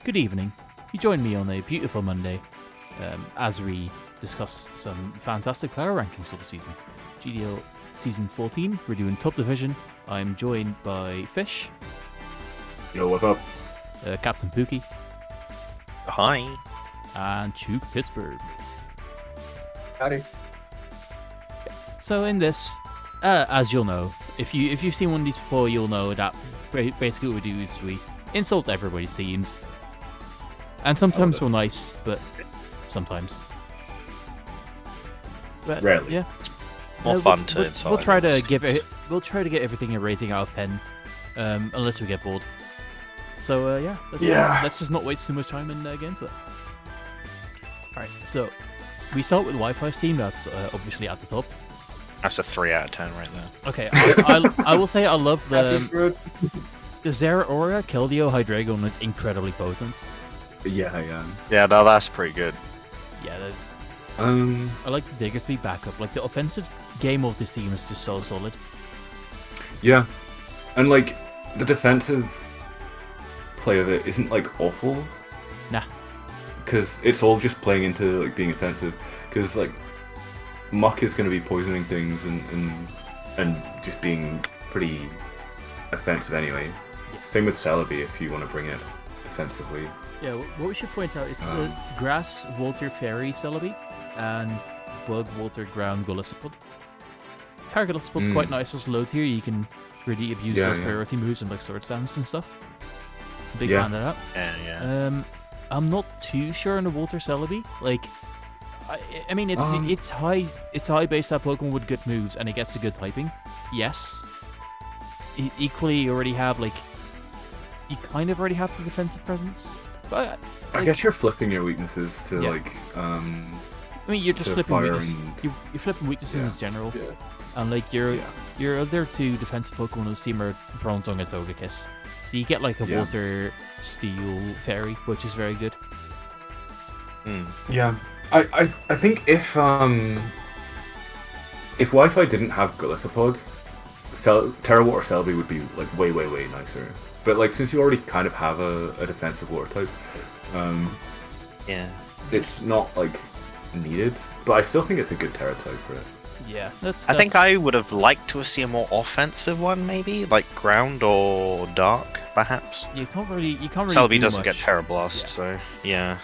good evening. You join me on a beautiful Monday as we discuss some fantastic power rankings for the season. GDL Season 14, we're doing top division. I'm joined by Fish. Yo, what's up? CapnPooky. Hi. And Chuke Pittsburgh. Howdy. So in this, as you'll know, if you've seen one of these before, you'll know that basically what we do is we insult everybody's teams. And sometimes we're nice, but sometimes. But, Rarely. Yeah. More fun to insult. We'll try to give it. We'll try to get everything a rating out of 10, unless we get bored. So let's just not waste too much time and get into it. All right. So we start with Whyfii's team. That's obviously at the top. That's a 3 out of 10 right there. Okay. I will say I love the Zera Aura Keldeo Hydreigon is incredibly potent. Yeah. Yeah, no, that's pretty good. Yeah, that's. I like the Digger Speed backup. Like the offensive game of this team is just so solid. Yeah, and like the defensive play of it isn't like awful. Nah. Because it's all just playing into like being offensive. Because like Muck is going to be poisoning things and just being pretty offensive anyway. Yeah. Same with Celebi if you want to bring it defensively. Yeah, what we should point out, it's Grass, Water, Fairy, Celebi, and Bug, Water, Ground, Golisopod. Target Golisopod's quite nice as low tier, you can really abuse those priority moves and like sword stance and stuff. Big fan of that. Yeah. I'm not too sure on the Water Celebi. Like, I mean, it's high base that Pokemon with good moves, and it gets to good typing. Yes. Equally, you already have like, you kind of already have the defensive presence. But, like, I guess you're flipping your weaknesses to like. I mean, you're just flipping weaknesses. You're flipping weaknesses in general, and like your other two defensive Pokemon on this team are Bronzong and Togekiss. So you get like a Water, Steel, Fairy, which is very good. Yeah, I think if Whyfii didn't have Golisopod, Terra Water Celebi would be like way nicer. But like since you already kind of have a defensive water type, it's not like needed. But I still think it's a good Terra type for it. Yeah, that's. I think I would have liked to see a more offensive one, maybe like Ground or Dark, perhaps. You can't really. Celebi do doesn't much. get Terra Blast, so yeah.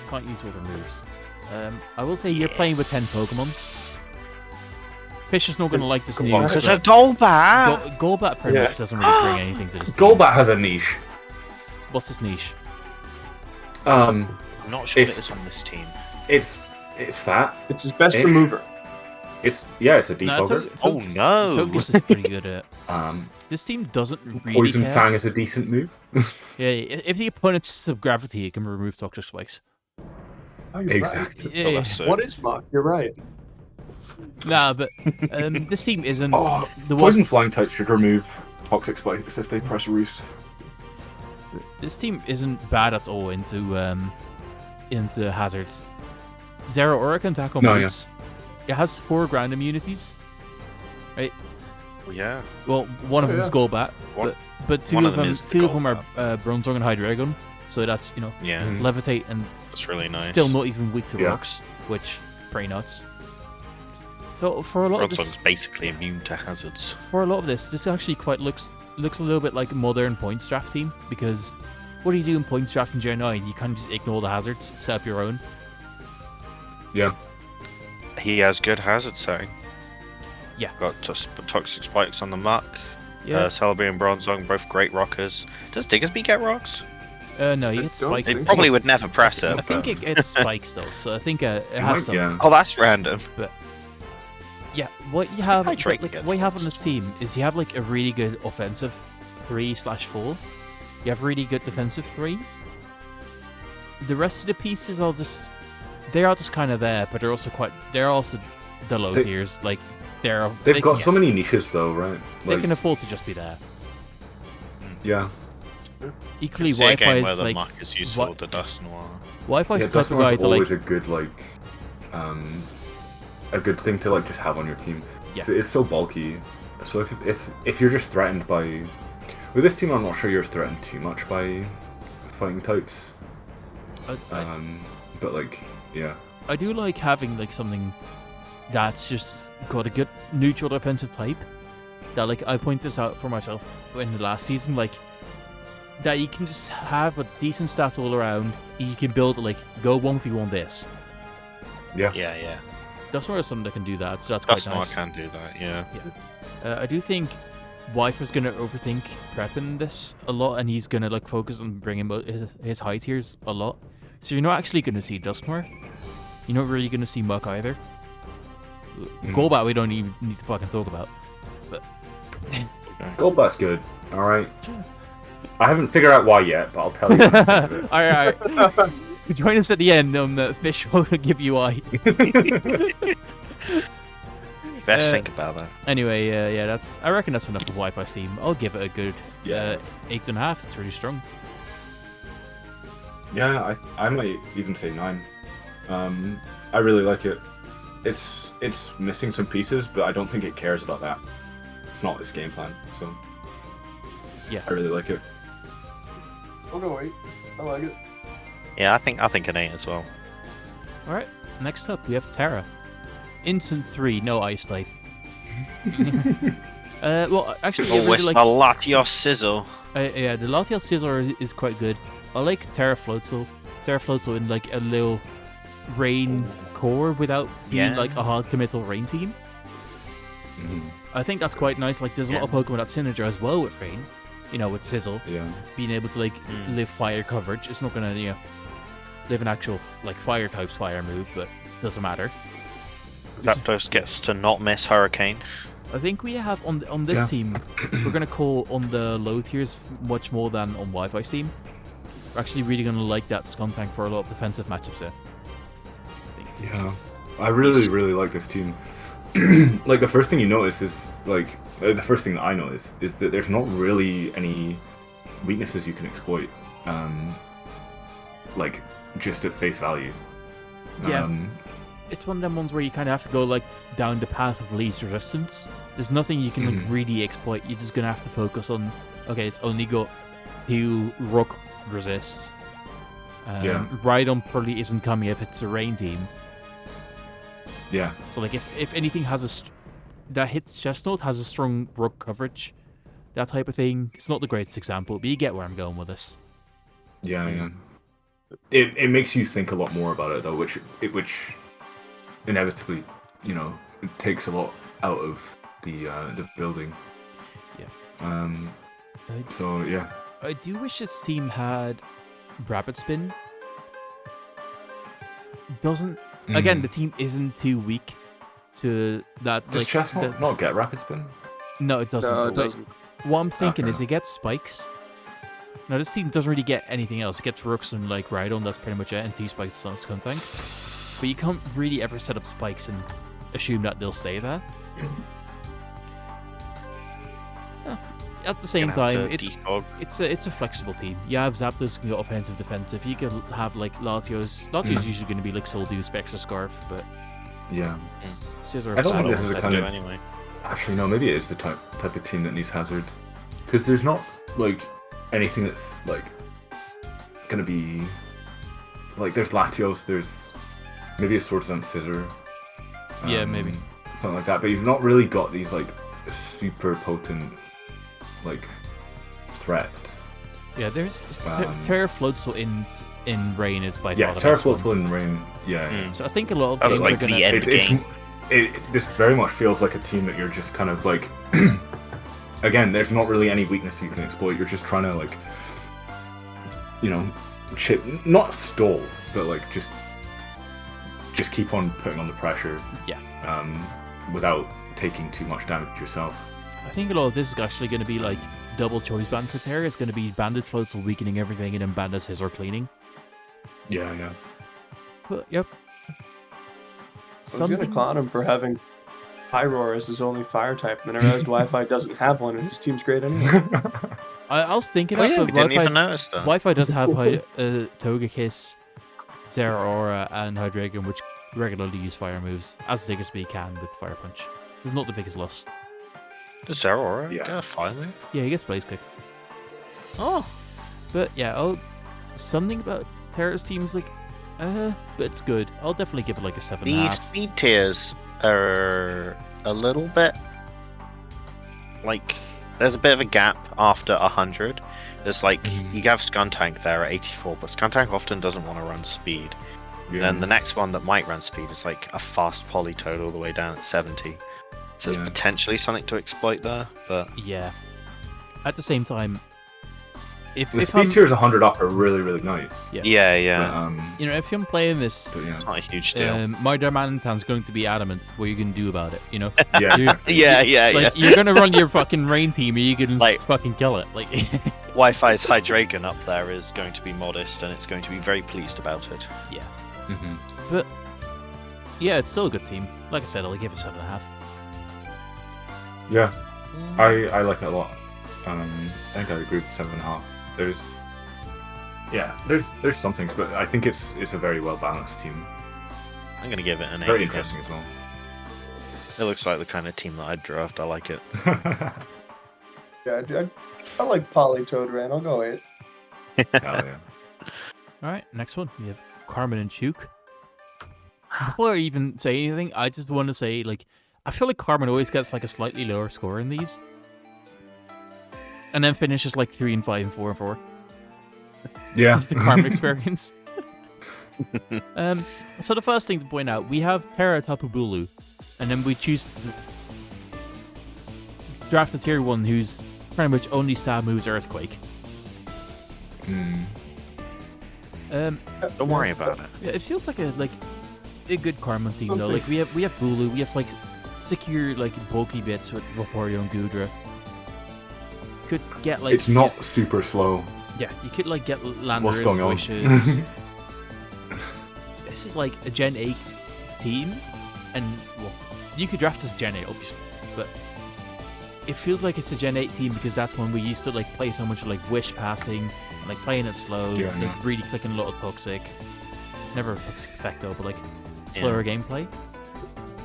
Can't use water moves. I will say you're playing with 10 Pokemon. Fish is not going to like this news. Because a Golbat! Golbat pretty much doesn't really bring anything to this team. Golbat has a niche. What's his niche? I'm not sure it is on this team. It's fat. It's his best remover. It's a defogger. Oh no! Togus is pretty good at it. This team doesn't really Poison care. Fang is a decent move. Yeah, if the opponent's sub gravity, it can remove Toxic Spikes. Oh, you're Exactly. right. Yeah. What is Muck? You're right. Nah, but this team isn't. The Poison worst. Flying types should remove Toxic Spikes if they press Roost. This team isn't bad at all into hazards. Zero Aura can tackle moves. It has 4 ground immunities, right? Yeah. Well, one of them is Golbat, but two of them are Bronzong and Hydreigon. So that's Levitate and that's really nice. Still not even weak to rocks, which pretty nuts. So for a lot of this, basically immune to hazards. For a lot of this actually quite looks a little bit like a modern points draft team, because what do you do in points draft in Gen 9? You kind of just ignore the hazards, set up your own. Yeah. He has good hazard setting. Yeah. Got Toxic Spikes on the Muck. Yeah. Celebi and Bronzong, both great rockers. Does Diggersby get rocks? No, you get spikes. It probably would never press it. I think it gets spikes though, so I think it has some. Yeah. Oh, that's random. But yeah, what you have, what you have on this team is you have like a really good offensive 3/4. You have really good defensive 3. The rest of the pieces are just kind of there, but they're also the low tiers. Like they've got so many niches though, right? They can afford to just be there. Yeah. Equally, Whyfii is like Muck is useful to Dust Noir. Whyfii is Dust type of Noir guy is to always like a good a good thing to like just have on your team. Yeah. It's so bulky. So if you're just threatened by with this team, I'm not sure you're threatened too much by fighting types. But like, yeah. I do like having like something that's just got a good neutral defensive type. That like I pointed this out for myself in the last season, like that you can just have a decent stats all around. You can build like go 1v1 this. Yeah. Yeah. That's not something that can do that, so that's quite That's nice. not can do that. Yeah. I do think Whyfii's gonna overthink prepping this a lot, and he's gonna like focus on bringing his high tiers a lot. So you're not actually gonna see Duskmore. You're not really gonna see Muck either. Golbat we don't even need to fucking talk about. But Goldbat's good. All right. I haven't figured out why yet, but I'll tell you. Alright. Join us at the end on the Fish will give you eye. Best think about that. Anyway, yeah, I reckon that's enough of Whyfii's team. I'll give it a good 8.5. It's really strong. Yeah, I might even say 9. I really like it. It's missing some pieces, but I don't think it cares about that. It's not its game plan, so yeah, I really like it. I'll go 8. I like it. Yeah, I think an 8 as well. Alright, next up we have Terra. Instant 3, no ice type. Well, actually, I really like... the Latios Sizzle. Yeah, the Latios Sizzle is quite good. I like Terra Floatzel. Terra Floatzel in like a little rain core without being like a hard committal rain team. I think that's quite nice. Like, there's a lot of Pokemon that synergize well with rain. You know, with Sizzle. Yeah. Being able to like live fire coverage. It's not gonna, live an actual like fire type's fire move, but doesn't matter. Zapdos gets to not miss Hurricane. I think we have on this team, we're gonna call on the low tiers much more than on Whyfii's team. We're actually really gonna like that Skuntank for a lot of defensive matchups there. I think. Yeah, I really like this team. Like the first thing you notice is like the first thing that I notice is that there's not really any weaknesses you can exploit. Like just at face value. Yeah. It's one of them ones where you kind of have to go like down the path of least resistance. There's nothing you can like really exploit. You're just gonna have to focus on. Okay, it's only got 2 rock resists. Rhydon probably isn't coming if it's a rain team. Yeah. So like if anything has that hits Chestnut has a strong rock coverage, that type of thing. It's not the greatest example, but you get where I'm going with this. Yeah. It makes you think a lot more about it though, which inevitably, it takes a lot out of the building. Yeah. So yeah. I do wish this team had Rapid Spin. Doesn't again the team isn't too weak to that. Does Chestnut not get Rapid Spin? No, it doesn't. No, it doesn't. What I'm thinking is it gets spikes. Now this team doesn't really get anything else. It gets Rooks and like Rhydon, that's pretty much it, and 2 spikes on Skuntank. But you can't really ever set up spikes and assume that they'll stay there. At the same time, it's a flexible team. You have Zapdos can go offensive, defensive. You can have like Latios. Latios is usually going to be like Soldew, Spectre Scarf, but yeah. Scissor. I don't think this is a kind of. Anyway. Actually, no. Maybe it is the type of team that needs hazards, because there's not like anything that's like gonna be like there's Latios. There's maybe a Swords and Scissor. Yeah, maybe something like that. But you've not really got these like super potent like threats. Yeah, there's Terra Floatzel in rain is by far the Terra best one. Floatzel in rain. Yeah. So I think a lot of games like are gonna. the end game. This very much feels like a team that you're just kind of like. Again, there's not really any weakness you can exploit. You're just trying to like, chip, not stall, but like just keep on putting on the pressure. Yeah. Without taking too much damage yourself. I think a lot of this is actually going to be like double choice ban for Terra. It's going to be Banded Floatzel weakening everything and then Banded Scissor cleaning. Yeah. But yep. I was gonna clown him for having Pyroar as his only fire type, and then I realized Whyfii doesn't have one, and his team's great anyway. I was thinking but Whyfii, didn't even notice that. Whyfii does have Togekiss, Zeraora, and Hydreigon, which regularly use fire moves, as Diggersby can with Fire Punch. It's not the biggest loss. Does Zeraora get a fire move? Yeah, he gets Blaze Kick. Oh! But yeah, something about Terra's team's like, but it's good. I'll definitely give it like a 7.5. These speed tiers are a little bit like there's a bit of a gap after 100. There's like you have Skuntank there at 84, but Skuntank often doesn't want to run speed. Yeah. Then the next one that might run speed is like a fast Polytoad all the way down at 70. So it's potentially something to exploit there, but yeah. At the same time, if speed tiers 100 up are really, really nice. yeah. But, you know, if I'm playing this, It's not a huge deal. my Darmanitan's going to be adamant what you can do about it. You know, Yeah. like you're gonna run your fucking rain team, and you can Like- fucking kill it. Like, Whyfii's Hydreigon up there is going to be modest, and it's going to be very pleased about it. but yeah, it's still a good team. Like I said, I'll give it 7.5. Yeah, I like it a lot. I think I agree with 7.5. There's some things, but I think it's a very well balanced team. I'm gonna give it an 8. Very interesting as well. It looks like the kind of team that I'd draft. I like it. Yeah, I like Polytoad Ran. I'll go 8. Hell yeah. All right, next one we have Carmen and Chuke. Before I even say anything, I just want to say, like, I feel like Carmen always gets like a slightly lower score in these, and then finishes like 3 and 5 and 4 and 4. Yeah. Just the Carmen experience. So the first thing to point out, we have Terra Tapu Bulu, and then we choose to draft a tier 1 whose pretty much only stab moves Earthquake. Don't worry about it. Yeah, it feels like a good Carmen team though. Like we have Bulu, we have like secure like bulky bits with Vaporeon and Goodra. Could get like it's not super slow. Yeah, you could like get What's going Landorus on? Wishes. This is like a Gen 8 team, and well, you could draft this Gen 8 obviously, but it feels like it's a Gen 8 team because that's when we used to like play so much like Wish passing, and, like playing it slow, like really clicking a lot of Toxic. Never a Toxic effect though, but like slower gameplay.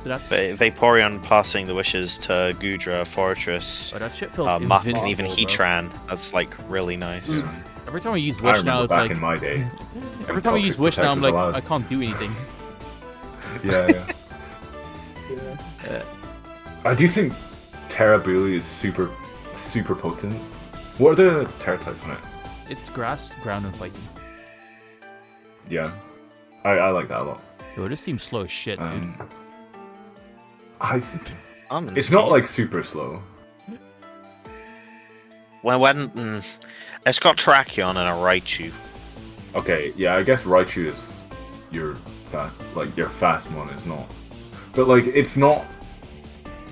So that's Vaporeon passing the wishes to Goodra, Fortress, that shit felt Muck, and invincible, even bro. Heatran. That's like really nice. Every time I use I Wish remember now, it's back like in my day. every time I use Wish now, I'm Protect like was I can't do anything. Yeah. I do think Terra Bulu is super potent. What are the Terra types on it? It's Grass, Ground, and Fighting. Yeah, I like that a lot. Yo, this seems slow as shit, dude. It's not like super slow. When it's got Tracheon and a Raichu. Okay, yeah, I guess Raichu is your fast one is not. But like it's not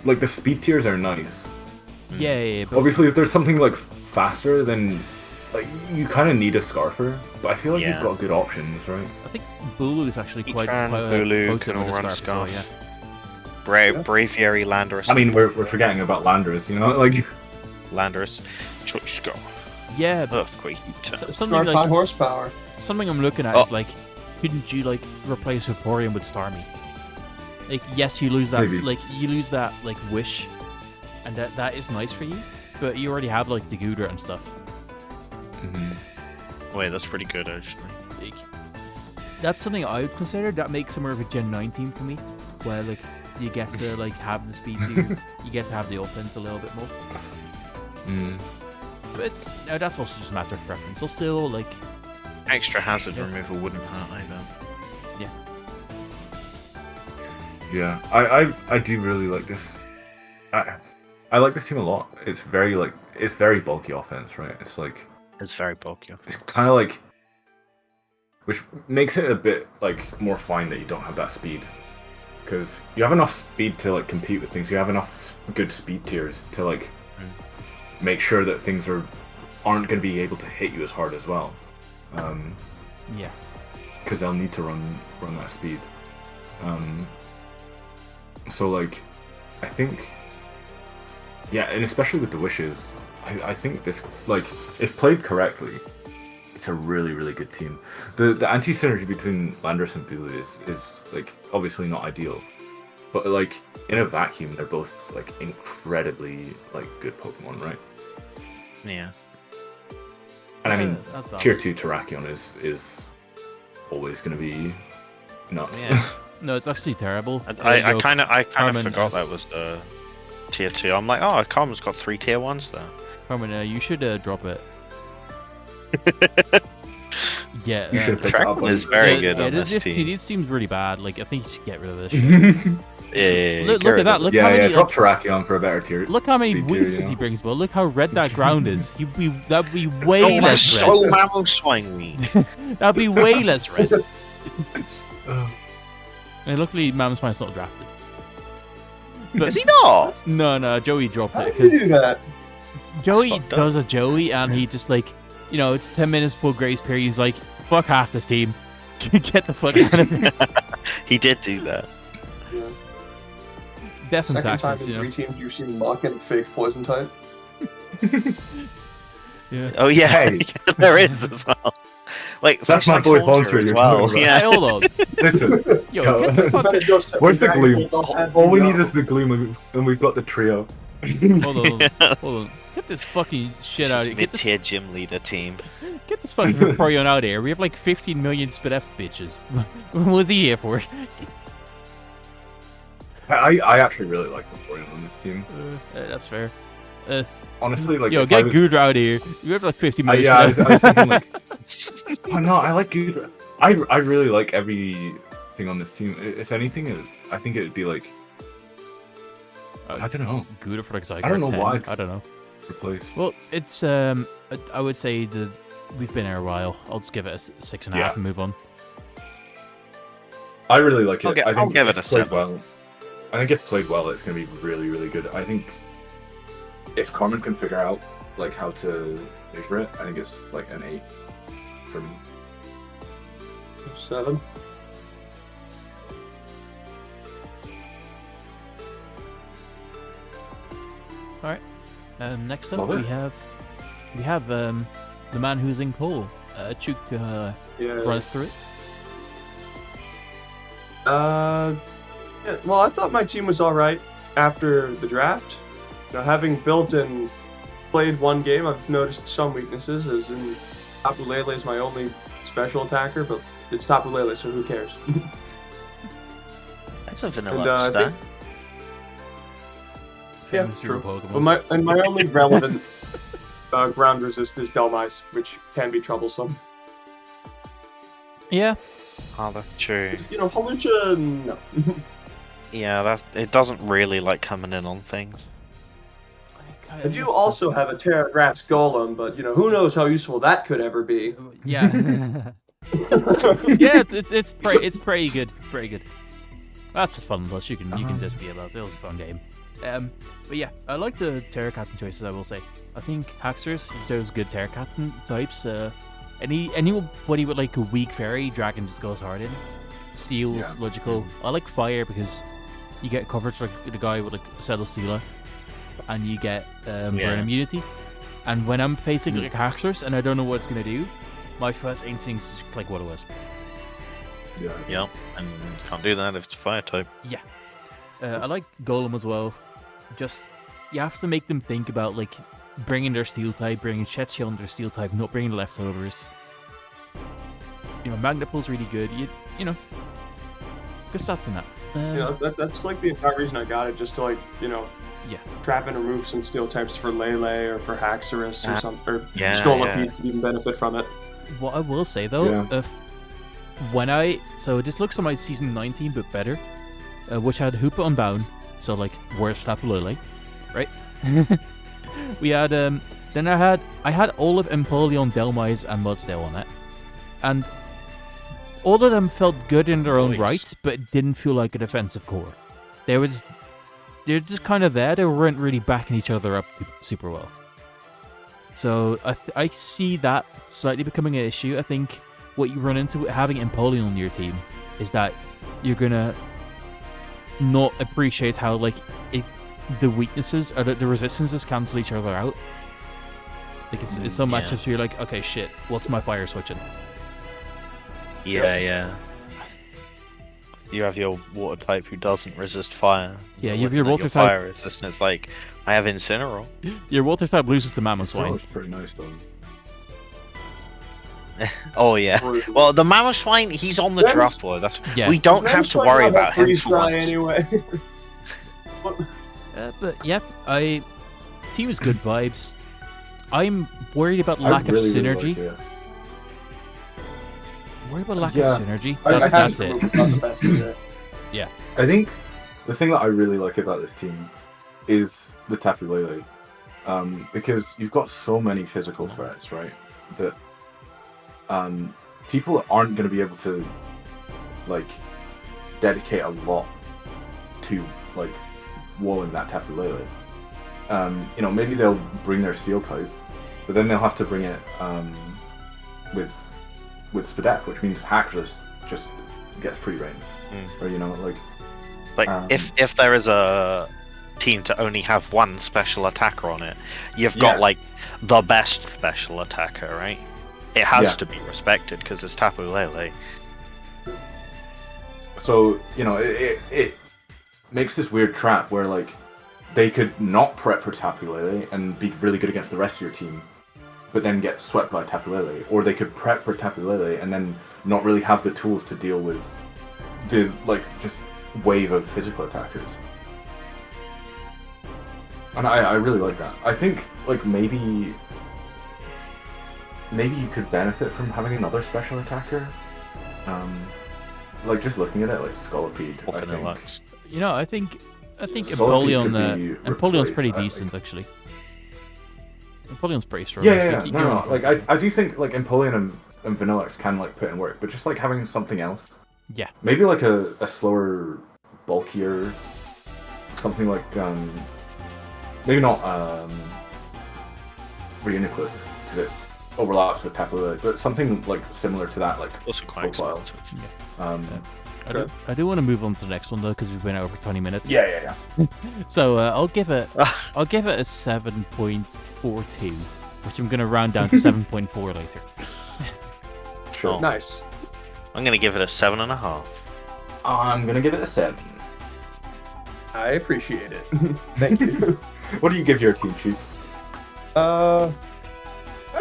like the speed tiers are nice. Yeah, but Obviously if there's something like faster then like you kinda need a Scarfer. But I feel like you've got good options, right? I think Bulu is actually quite Bulu potent can all with run the a Scarf, Scarf. so, Braviary, Landorus. I mean we're forgetting about Landorus, you know? Like Landorus, Choice Scarf, yeah, but Earthquake. something High like horsepower. something I'm looking at is like, couldn't you like replace Vaporeon with Starmie? Like, yes, you lose that, Maybe. like Wish, and that is nice for you, but you already have like the Goodra and stuff. Wait, that's pretty good actually. Like, that's something I would consider. That makes it more of a Gen 9 team for me, where like you get to like have the speed tiers, you get to have the offense a little bit more. But that's also just a matter of preference. I'll still like Extra hazard removal wouldn't hurt either. yeah, I do really like this. I like this team a lot. It's very bulky offense, right? It's like It's very bulky. it's kind of like, which makes it a bit like more fine that you don't have that speed, because you have enough speed to like compete with things. You have enough good speed tiers to like make sure that things aren't going to be able to hit you as hard as well. yeah. Because they'll need to run that speed. So like, I think, yeah, and especially with the wishes, I think this, like, if played correctly, it's a really, really good team. The anti-synergy between Landorus and Bulu is like obviously not ideal, but like in a vacuum, they're both like incredibly like good Pokemon, right? Yeah. And I mean, that's valid. Tier 2 Terrakion is always going to be nuts. Yeah. No, it's actually terrible. I kind of Carmen, forgot that was the tier 2. I'm like, oh, Carmen's got 3 tier 1s there. Carmen, you should drop it. Yeah, You should pick it up. Kraken is very good on this team. This seems really bad. Like, I think you should get rid of this shit. Yeah, Look at that. Look how many. Drop Terrakion for a better tier. Look how many weaknesses he brings, but look how red that ground is. That'd be way less red. So mammal swing me. That'd be way less red. And luckily, Mammoth's not drafted. But, is he not? No, Joey dropped How it do you do because that? Joey does a Joey, and he just like, it's 10 minutes full grace period. He's like, fuck half this team, get the fuck out of here. He did do that. Yeah. Death and Second time taxes, in 3 teams you've seen Muck and fake poison type. Yeah. Oh yeah, Hey. there is as well. Like That's my boy Hunter as you're well. talking Yeah. Hey, hold on. Listen, Yo, get the fuck. But it goes to- where's the Dragon gloom? Ball don't have All we you need know. is the gloom, and we've got the trio. Hold on. Get this fucking shit out of here. Mid-tier gym leader team. Get this fucking Vaporeon out of here. We have like 15 million spit F bitches. What's he here for? I actually really like Vaporeon on this team. That's fair. Honestly, like, Yo, if I get was- Gudra out of here. You have like 50 million. Yeah, I spit was F. thinking like, oh no, I like Gudra. I really like everything on this team. If anything, I think it'd be like, I don't know, Gudra for like Zygarde I don't know 10. why. I don't know. replace. Well, it's I would say we've been here a while. I'll just give it a 6.5 Yeah. and move on. I really like it. I think I'll give it if a played 7. well. I think if played well, it's going to be really, really good. I think if Carmen can figure out like how to measure it, I think it's like an 8 for me. 7. All right. Next up, Love it. we have the man who's in coal. Chuke, Yeah. run us through it. Yeah, well, I thought my team was all right after the draft. Having built and played one game, I've noticed some weaknesses, as in Tapu Lele is my only special attacker, but it's Tapu Lele, so who cares? That's a vanilla And, I stat. think- Yeah, Famous true. Pokemon. But my only relevant ground resist is Delmice, which can be troublesome. Yeah. Oh, that's true. Hawlucha, no. Yeah, it doesn't really like coming in on things. I do also have a Terra Grass Golem, but who knows how useful that could ever be. Yeah. Yeah, it's pretty good. It's pretty good. That's a fun plus. You can just be about it. It was a fun game. But yeah, I like the Terra Captain choices. I will say. I think Haxorus, there's good Terra Captain types. Anybody with like a weak fairy, Dragon just goes hard in. Steel's logical. I like Fire because you get coverage for the guy with like Celesteela, and you get burn immunity. And when I'm facing like Haxorus and I don't know what it's gonna do, my first instinct is to click Will-O-Wisp. Yeah. Yep, and can't do that if it's fire type. Yeah. I like Golem as well. Just, you have to make them think about, like, bringing their steel type, bringing Chetchiel and their steel type, not bringing the leftovers. Magnet Pull's really good. Good stats in that. That's like the entire reason I got it, just to trap and remove some steel types for Lele or for Haxorus or something, or Scolipede to even benefit from it. What I will say though, so this looks on my season 19 but better, which had Hoopa Unbound, so like worse Tapu Lele, right? We had then I had Olive, Empoleon, Delmise, and Mudsdale on it, and all of them felt good in their own right, but it didn't feel like a defensive core. They're just kind of there. They weren't really backing each other up super well. So I see that slightly becoming an issue. I think what you run into with having Empoleon on your team is that you're gonna not appreciate how the weaknesses or the resistances cancel each other out. Like it's some matchups where you're like, okay, shit, what's my fire switching? Yeah. You have your water type who doesn't resist fire. Yeah, you have your water type. Fire resist, and it's like, I have Incineroar. Your water type loses to Mammoth That Swine. was pretty nice though. Oh yeah. Well, the Mammoth Swine, he's on the Then- draft board. Yeah. We don't have to worry about him freeze for dry once. anyway. But yeah, team is good vibes. I'm worried about I lack really, of really synergy. like it. Worried about lack Yeah. of synergy. I That's have it. It's not the best either. I think the thing that I really like about this team is the Tapu Lele. Because you've got so many physical threats, right? That people aren't going to be able to like dedicate a lot to like walling that Tapu Lele. Maybe they'll bring their Steel type, but then they'll have to bring it with Spadef, which means Hack just gets free reign, or if there is a team to only have one special attacker on it, you've got like the best special attacker, right? It has to be respected because it's Tapu Lele. So it makes this weird trap where like they could not prep for Tapu Lele and be really good against the rest of your team, but then get swept by Tapu Lele, or they could prep for Tapu Lele and then not really have the tools to deal with the like just wave of physical attackers. And I really like that. I think like maybe you could benefit from having another special attacker. Like just looking at it, like Scolipede, I think. I think Scolipede could be Empoleon's pretty replaced, I decent actually. Empoleon's pretty strong. Yeah. No. Like I do think like Empoleon and Vanilluxe can like put in work, but just like having something else. Yeah. Maybe like a slower, bulkier, something like maybe not Reuniclus because it overlaps with Tapu Lele, but something like similar to that, like Also quite profile. expensive. I do want to move on to the next one though because we've been over 20 minutes. Yeah. So I'll give it a 7.42, which I'm gonna round down to 7.4 later. Sure. Oh. Nice. I'm gonna give it a 7.5. I'm gonna give it a 7. I appreciate it. Thank you. What do you give your team sheet? I'd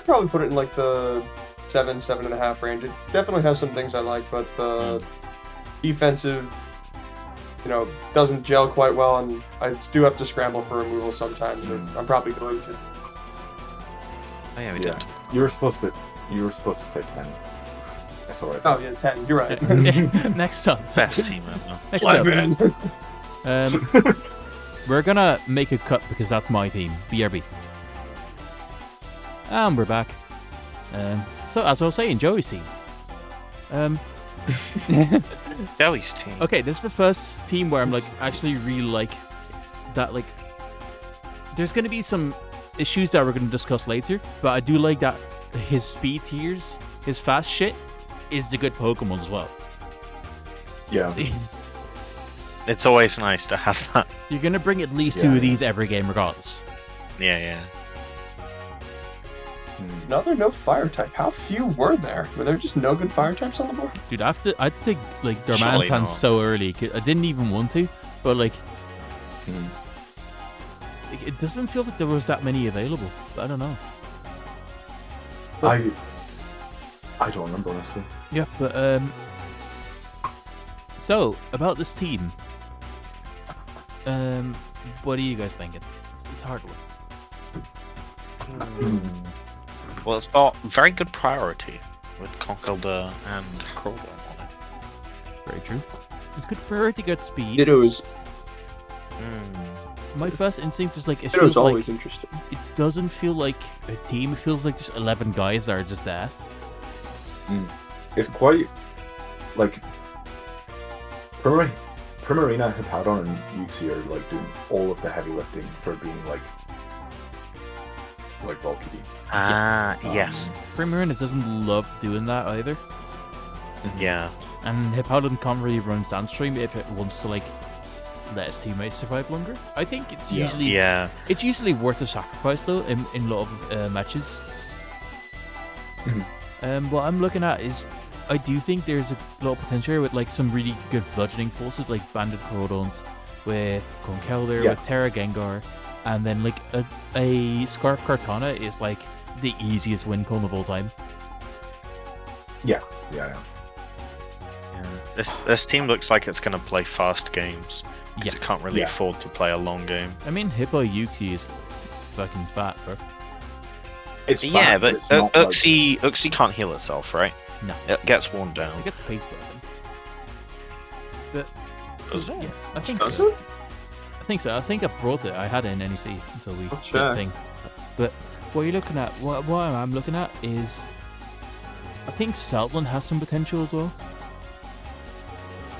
probably put it in like the 7.5 range. It definitely has some things I like, but the defensive, doesn't gel quite well, and I do have to scramble for removal sometimes. Or I'm probably going to. Oh yeah, we did. You were supposed to say 10. That's alright. Oh yeah, 10. You're right. Next up. Best team ever. Next up. We're gonna make a cut because that's my team, BRB. And we're back. So as I was saying, Joey's team. Joey's team. Okay, this is the first team where I'm like actually really like that. Like, there's gonna be some issues that we're gonna discuss later, but I do like that his speed tiers, his fast shit, is the good Pokemon as well. Yeah. It's always nice to have that. You're gonna bring at least two of these every game, regardless. Yeah. No, there are no fire type. How few were there? Were there just no good fire types on the board? Dude, I had to take like Surely Darmanitan not. so early. I didn't even want to, but like, it doesn't feel like there was that many available. But I don't know. I don't remember honestly. Yeah, but so about this team, what are you guys thinking? It's a hard one. Well, it's got very good priority with Conkeldurr and Crawler on it. Very true. It's good priority, good speed. Ditto's My first instinct is like it feels always like interesting. it doesn't feel like a team. It feels like just 11 guys that are just there. It's quite like Primarina, Hippowdon, and Uxie are like doing all of the heavy lifting for being like bulky. Yes. Primarina doesn't love doing that either. Yeah. And Hippowdon can't really run Sandstream if it wants to like let its teammates survive longer. I think it's usually it's usually worth a sacrifice though in a lot of matches. What I'm looking at is I do think there's a lot of potential here with like some really good bludgeoning forces like Banded Corodont, with Conkeldurr, with Terra Gengar, and then like a Scarf Kartana is like the easiest win con of all time. Yeah. Yeah. This team looks like it's gonna play fast games. Yeah. It can't really afford to play a long game. I mean, Hippo Yuki is fucking fat, bro. It's Yeah, fat, but it's not Uxie can't heal itself, right? No. It gets worn down. It gets pace broken. But Does it? yeah, I think Does so. it? I think so. I think I brought it. I had it in NEC until we did check. the thing. But what you're looking at, what I'm looking at is, I think Stoutland has some potential as well.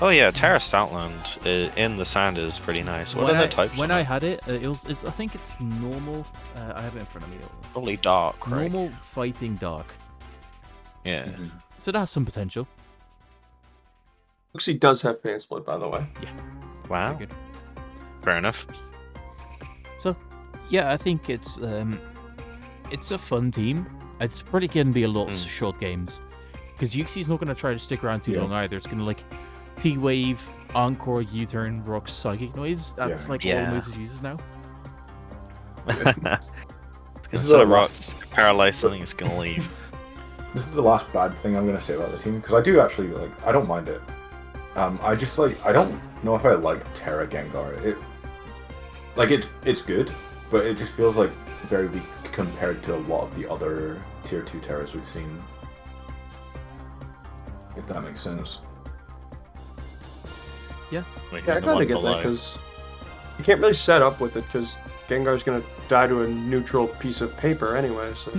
Oh yeah, Terra Stoutland in the sand is pretty nice. What are the types? When I had it, it's I think it's normal. I have it in front of me. Probably dark, right? Normal fighting dark. Yeah. So that has some potential. Uxie does have fan split, by the way. Wow. Very good. Fair enough. So, yeah, I think it's a fun team. It's probably going to be a lot of short games. Because Yuxi's not going to try to stick around too long either. It's going to like T-Wave, Encore, U-Turn, Rock, Psychic Noise. That's like all the moves it uses now. Instead of rocks, paralyze, I think it's going to leave. This is the last bad thing I'm going to say about the team, because I do actually, like, I don't mind it. I just, like, I don't know if I like Terra Gengar. It's good, but it just feels, like, very weak compared to a lot of the other Tier 2 Terras we've seen. If that makes sense. Yeah, I kind of get that, because you can't really set up with it, because Gengar's going to die to a neutral piece of paper anyway, so...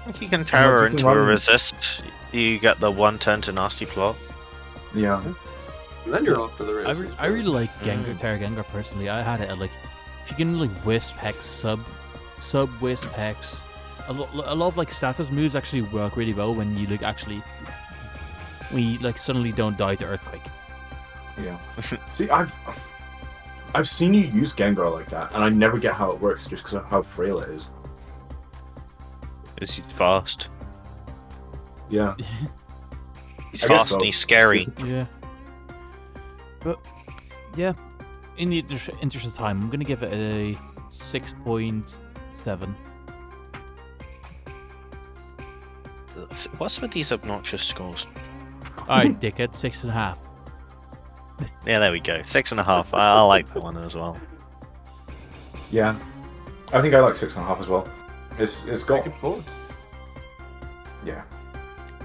I think you can Terra into a resist. You get the 110 to nasty plot. Yeah. And then you're off for the races. I really like Gengar, Terra Gengar personally. I had it at like, if you can like Wisp Hex, sub Wisp Hex, a lot of like status moves actually work really well when you like suddenly don't die to Earthquake. Yeah. See, I've seen you use Gengar like that, and I never get how it works just because of how frail it is. He's fast. Yeah. He's fast and he's scary. Yeah. But, yeah, in the interest of time, I'm going to give it a 6.7. What's with these obnoxious scores? Alright, dickhead, 6.5. Yeah, there we go. 6.5. I like that one as well. Yeah. I think I like 6.5 as well. It's got... Looking forward. Yeah.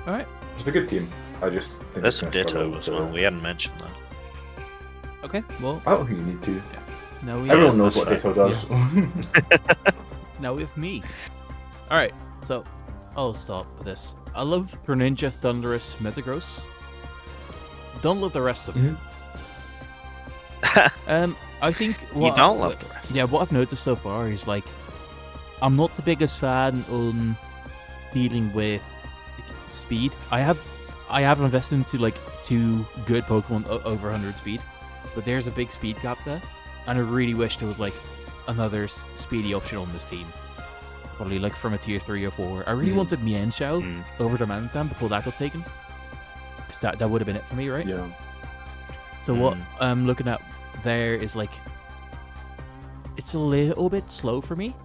Alright. It's a good team. I just think There's it's a gonna struggle Ditto as well. We hadn't mentioned that. Okay, well, I don't think you need to. now we Everyone knows that's what fair. Ditto does. Now we have me. Alright, so I'll start with this. I love Greninja, Thundurus, Metagross. Don't love the rest of them. I think You don't love the rest. Yeah, what I've noticed so far is like I'm not the biggest fan on dealing with speed. I have invested into like 2 good Pokemon over 100 speed, but there's a big speed gap there, and I really wish there was like another speedy option on this team. Probably like from a tier 3 or 4. I really wanted Mienshao over Darmanitan before that got taken. Because that would have been it for me, right? Yeah. So what I'm looking at there is like, it's a little bit slow for me.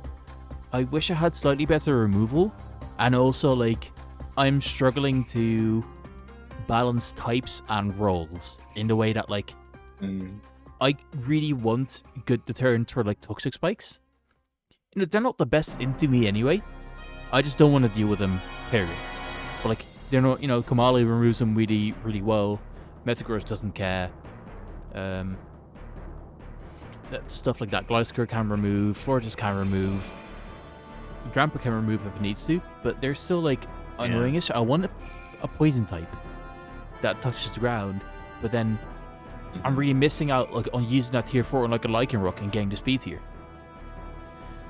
I wish I had slightly better removal, and also like I'm struggling to balance types and rolls in the way that like I really want good deterrent for like toxic spikes. You know, they're not the best into me anyway. I just don't want to deal with them, period. But like, they're not, you know, Kamali removes them really, really well. Metagross doesn't care. Stuff like that. Gliscor can remove, Florges can remove. Drampa can remove if it needs to, but they're still like annoying-ish. I want a poison type that touches the ground, but then I'm really missing out like on using that tier 4 on like a Lycanroc and getting the speed tier.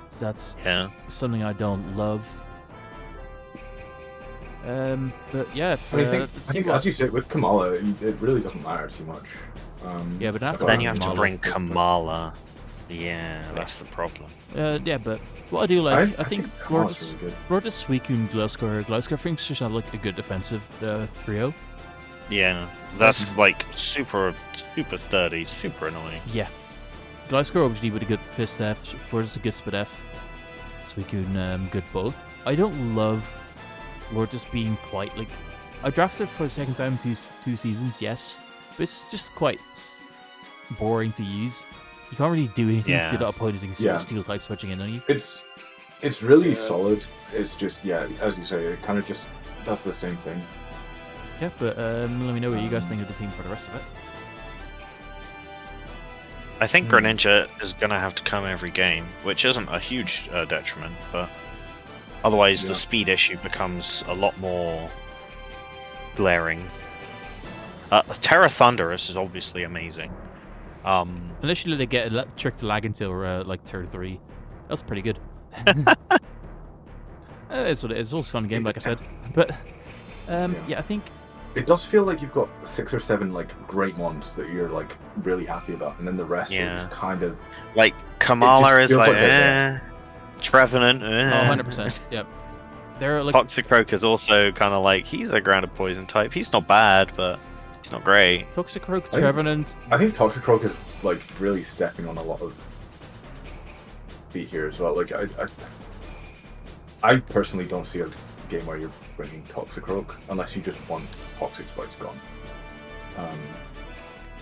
So that's something I don't love. But yeah, I think as you said, with Kamala, it really doesn't matter too much. Yeah, but that's then you have to bring Kamala. Yeah, that's the problem. Yeah, but what I do like, I think Kamala's really good. Florges, Suicune, Gliscor thinks just have like a good defensive trio. Yeah, that's like super sturdy, super annoying. Yeah. Gliscor obviously with a good Fist F, Florges a good Spit F, Suicune good both. I don't love we're just being quite like. I drafted for the second time in two seasons, yes, but it's just quite boring to use. You can't really do anything to the opposing steel type switching in on you. It's really solid. It's just as you say, it kind of just does the same thing. Yeah, but let me know what you guys think of the team for the rest of it. I think Greninja is going to have to come every game, which isn't a huge detriment, but otherwise the speed issue becomes a lot more glaring. Terra Thunderous is obviously amazing. Initially, they get a trick to lag until like turn 3. That's pretty good. It's what it is. It's also a fun game, like I said. But I think it does feel like you've got 6 or 7 like great ones that you're like really happy about, and then the rest are just kind of like Kamala is like Trevenant. Oh, 100%. Yep. They're like Toxicroak is also kind of like he's a grounded poison type. He's not bad, but he's not great. Toxicroak, Trevenant. I think Toxicroak is like really stepping on a lot of feet here as well. Like I personally don't see a game where you're bringing Toxicroak unless you just want Toxic Spikes gone.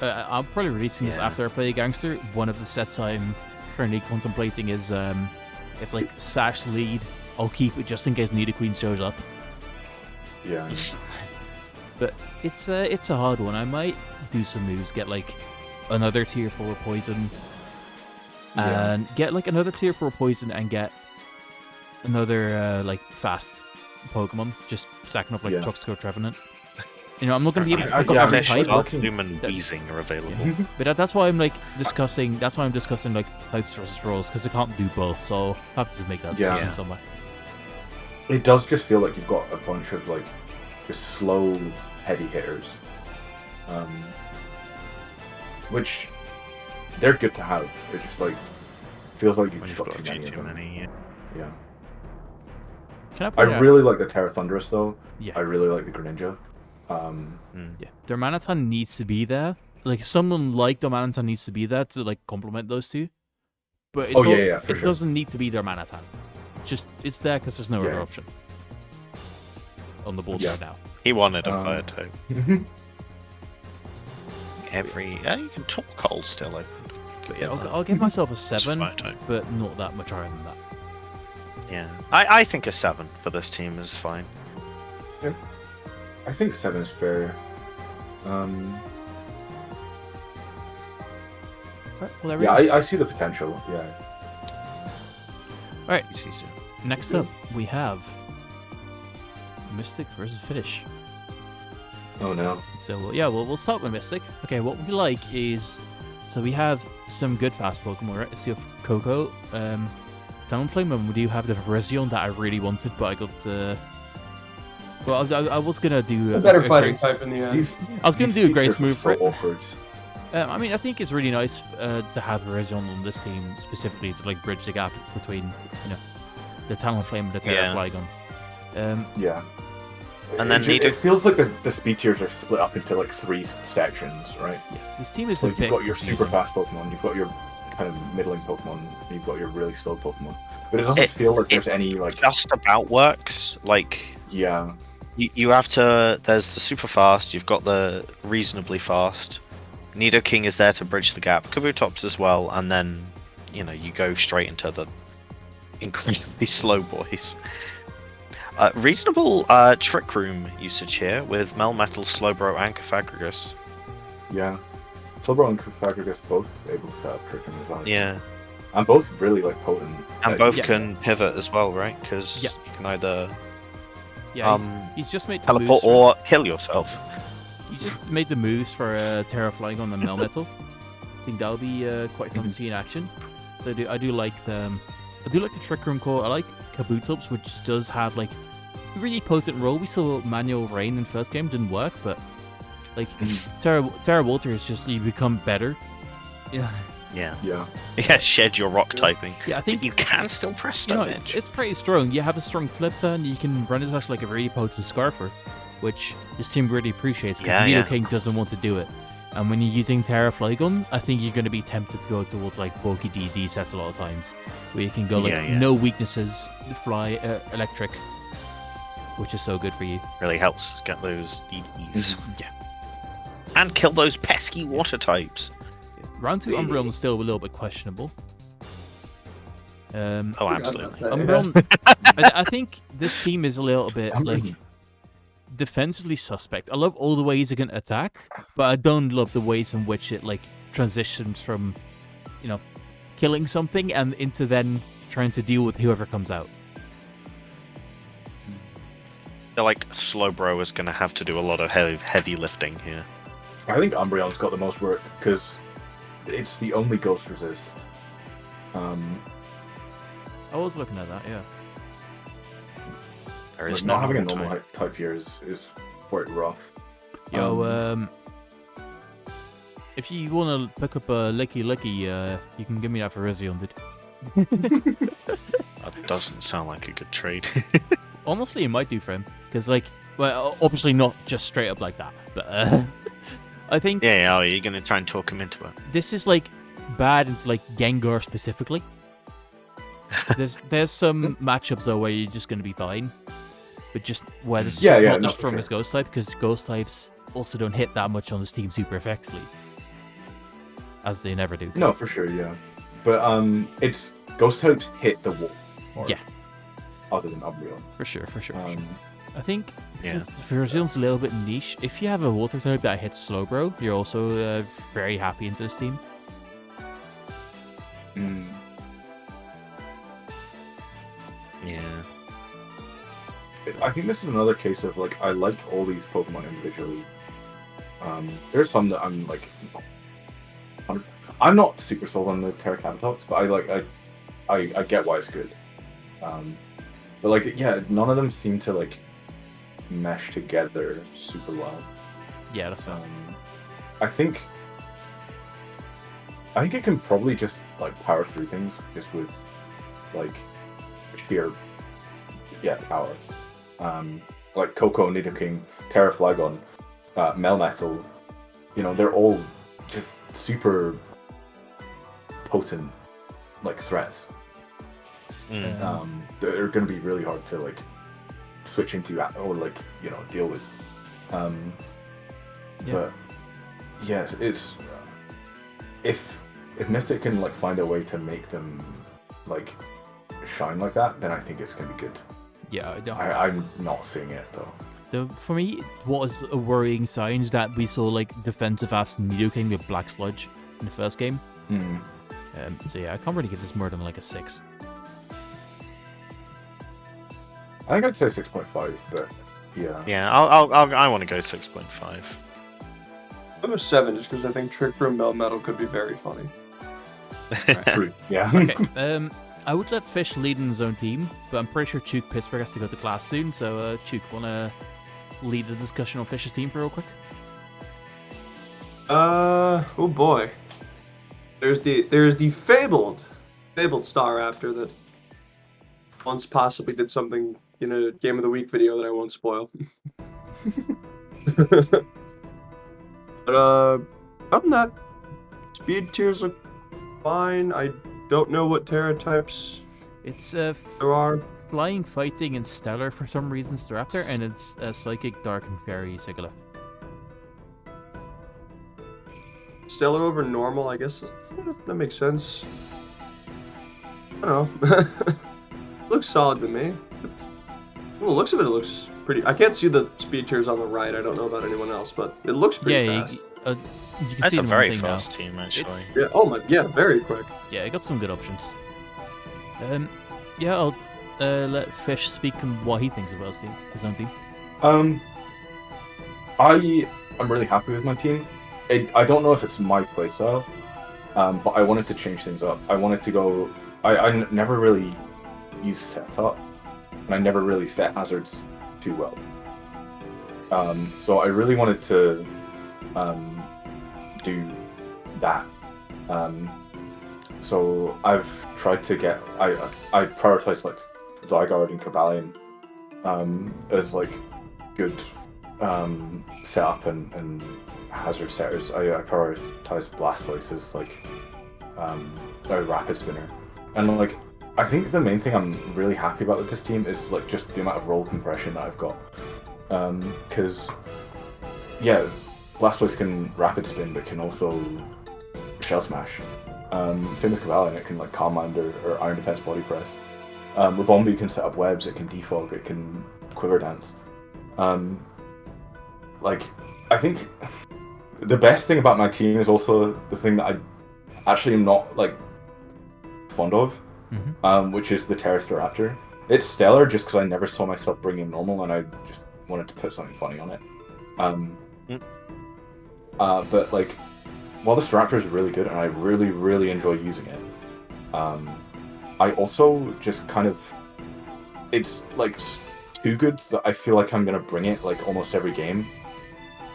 I'm probably releasing this after I play Gangster. One of the sets I'm currently contemplating is it's like Sash lead. I'll keep it just in case Nidoqueen shows up. Yeah. But it's a hard one. I might do some moves, get like another tier 4 poison, and get like another tier 4 poison and get another like fast Pokemon, just sacking up like Toxicroak, Trevenant. You know, I'm not going to be able to pick up every type. Doom and Weezing are available. But that's why I'm like discussing. That's why I'm discussing like types versus roles, because I can't do both. So I'll have to make that decision somewhere. It does just feel like you've got a bunch of like just slow, heavy hitters, which they're good to have. It just like feels like you've just got too many of them. Yeah. I really like the Terra Thunderous though. Yeah. I really like the Greninja. Yeah, their Manaton needs to be there. Like someone like the Manaton needs to be there to like complement those two. But it's it doesn't need to be their Manaton. It's there because there's no other option on the board right now. He wanted a fire type. You can talk cold still open. But yeah, I'll give myself a 7, but not that much higher than that. Yeah, I think a 7 for this team is fine. Yeah. I think 7 is fair. I see the potential. Yeah. All right. Next up, we have Mystic versus Fish. Oh no. So we'll start with Mystic. Okay, what we like is we have some good fast Pokemon, right? So you have Coco, Talonflame, and we do have the Virizion that I really wanted, but I got. I was gonna do a better fighting type in the end. I was gonna do a Grace move for it. Awkward. I mean, I think it's really nice to have Virizion on this team specifically to like bridge the gap between the Talonflame and the Terra Flygon. And then it feels like the speed tiers are split up into like 3 sections, right? Yeah. This team is you've got your super fast Pokemon, you've got your kind of middling Pokemon, and you've got your really slow Pokemon. But it doesn't feel like there's any like just about works. Like you have to. There's the super fast. You've got the reasonably fast. Nidoking is there to bridge the gap. Kabutops as well, and then you go straight into the incredibly slow boys. Reasonable Trick Room usage here with Melmetal, Slowbro, and Cofagrigus. Yeah, Slowbro and Cofagrigus both able to set up Trick Room as well. Yeah. And both really like potent. And both can pivot as well, right? Because you can either he's just made the teleport moves or kill yourself. He just made the moves for Terra Flygon and Melmetal. I think that'll be quite fun to see in action. So I do like the Trick Room core. I like Kabutops, which does have like a really potent role. We saw Manual Rain in first game, didn't work, but like Terra Water is just you become better. Yeah, shed your rock typing. Yeah, I think you can still press Stone Edge. It's pretty strong. You have a strong flip turn. You can run it as like a really potent Scarfer, which this team really appreciates because Nidoking doesn't want to do it. And when you're using Terra Flygon, I think you're going to be tempted to go towards like bulky DD sets a lot of times, where you can go like no weaknesses, fly, electric. which is so good for you. Really helps us get those DDs. Yeah. And kill those pesky water types. Round 2 Umbreon is still a little bit questionable. Oh, absolutely. Umbreon, I think this team is a little bit like defensively suspect. I love all the ways it can attack, but I don't love the ways in which it like transitions from, killing something and into then trying to deal with whoever comes out. I feel like Slowbro is going to have to do a lot of heavy lifting here. I think Umbreon's got the most work because it's the only ghost resist. I was looking at that, yeah. There is not having a normal normal type here is quite rough. Yo, if you want to pick up a Licky, you can give me that for Rizion, dude. That doesn't sound like a good trade. Honestly, it might do for him. Because, well, obviously not just straight up like that, but I think... Yeah, you're going to try and talk him into it. This is, bad into, Gengar specifically. There's some matchups, though, where you're just going to be fine. But just where this is not the strongest ghost type, because ghost types also don't hit that much on this team super effectively. As they never do. No, for sure, yeah. But it's ghost types hit the wall. Yeah. Other than Umbreon. For sure. I think Verzion's a little bit niche. If you have a water type that hits Slowbro, you're also very happy into this team. Yeah. I think this is another case of I like all these Pokemon individually. There's some that I'm not super sold on the Terra but I get why it's good. But none of them seem to mesh together super well. Yeah, that's fine. I think it can probably just power through things just with sheer power. Coco, Nidoking, Terra Flygon, Melmetal, they're all just super potent threats. They're going to be really hard to switch into or deal with. But yes, it's if Mystic can find a way to make them shine like that, then I think it's going to be good. Yeah, I'm not seeing it though. For me, what was a worrying sign is that we saw defensive apps Nidoking with Black Sludge in the first game. So yeah, I can't really give this more than a 6. I think I'd say 6.5, but yeah. Yeah, I want to go 6.5. I'm a 7 just because I think Trick Room Melmetal could be very funny. True. Yeah. Okay. I would let Fish lead in his own team, but I'm pretty sure Chuke Pittsburgh has to go to class soon. So Chuke, wanna lead the discussion on Fish's team for real quick? Oh boy. There's the fabled Star Raptor that once possibly did something in a Game of the Week video that I won't spoil. But other than that, speed tiers look fine. I don't know what Terra types It's there are. Flying, Fighting, and Stellar for some reason, Staraptor, and it's Psychic, Dark, and Fairy, Sigilyph. Stellar over normal, I guess. That makes sense. I don't know. Looks solid to me. Well, the looks of it looks pretty... I can't see the speed tiers on the right. I don't know about anyone else, but it looks pretty fast. You can That's see a the very one thing fast now. team, actually. Yeah, oh my, yeah, very quick. Yeah, it got some good options. Yeah, I'll let Fish speak on what he thinks about his own team. I'm really happy with my team. I don't know if it's my playstyle, but I wanted to change things up. I wanted to go... I never really use setup, and I never really set hazards too well. So I really wanted to do that. So I've tried to get... I prioritize Zygarde and Cobalion as good setup and hazard setters. I prioritize Blastoise as a rapid spinner, and I think the main thing I'm really happy about with this team is like just the amount of roll compression that I've got. Because yeah, Blastoise can rapid spin, but can also shell smash. Same with Cavalli, and it can like Calm Mind or Iron Defense Body Press. Rabombi can set up webs, it can defog, it can Quiver Dance. Like, I think the best thing about my team is also the thing that I actually am not like fond of, which is the Terra Raptor. It's stellar just because I never saw myself bringing normal, and I just wanted to put something funny on it. But like, while the Staraptor is really good and I really enjoy using it, I also just kind of, it's like too good that I feel like I'm gonna bring it like almost every game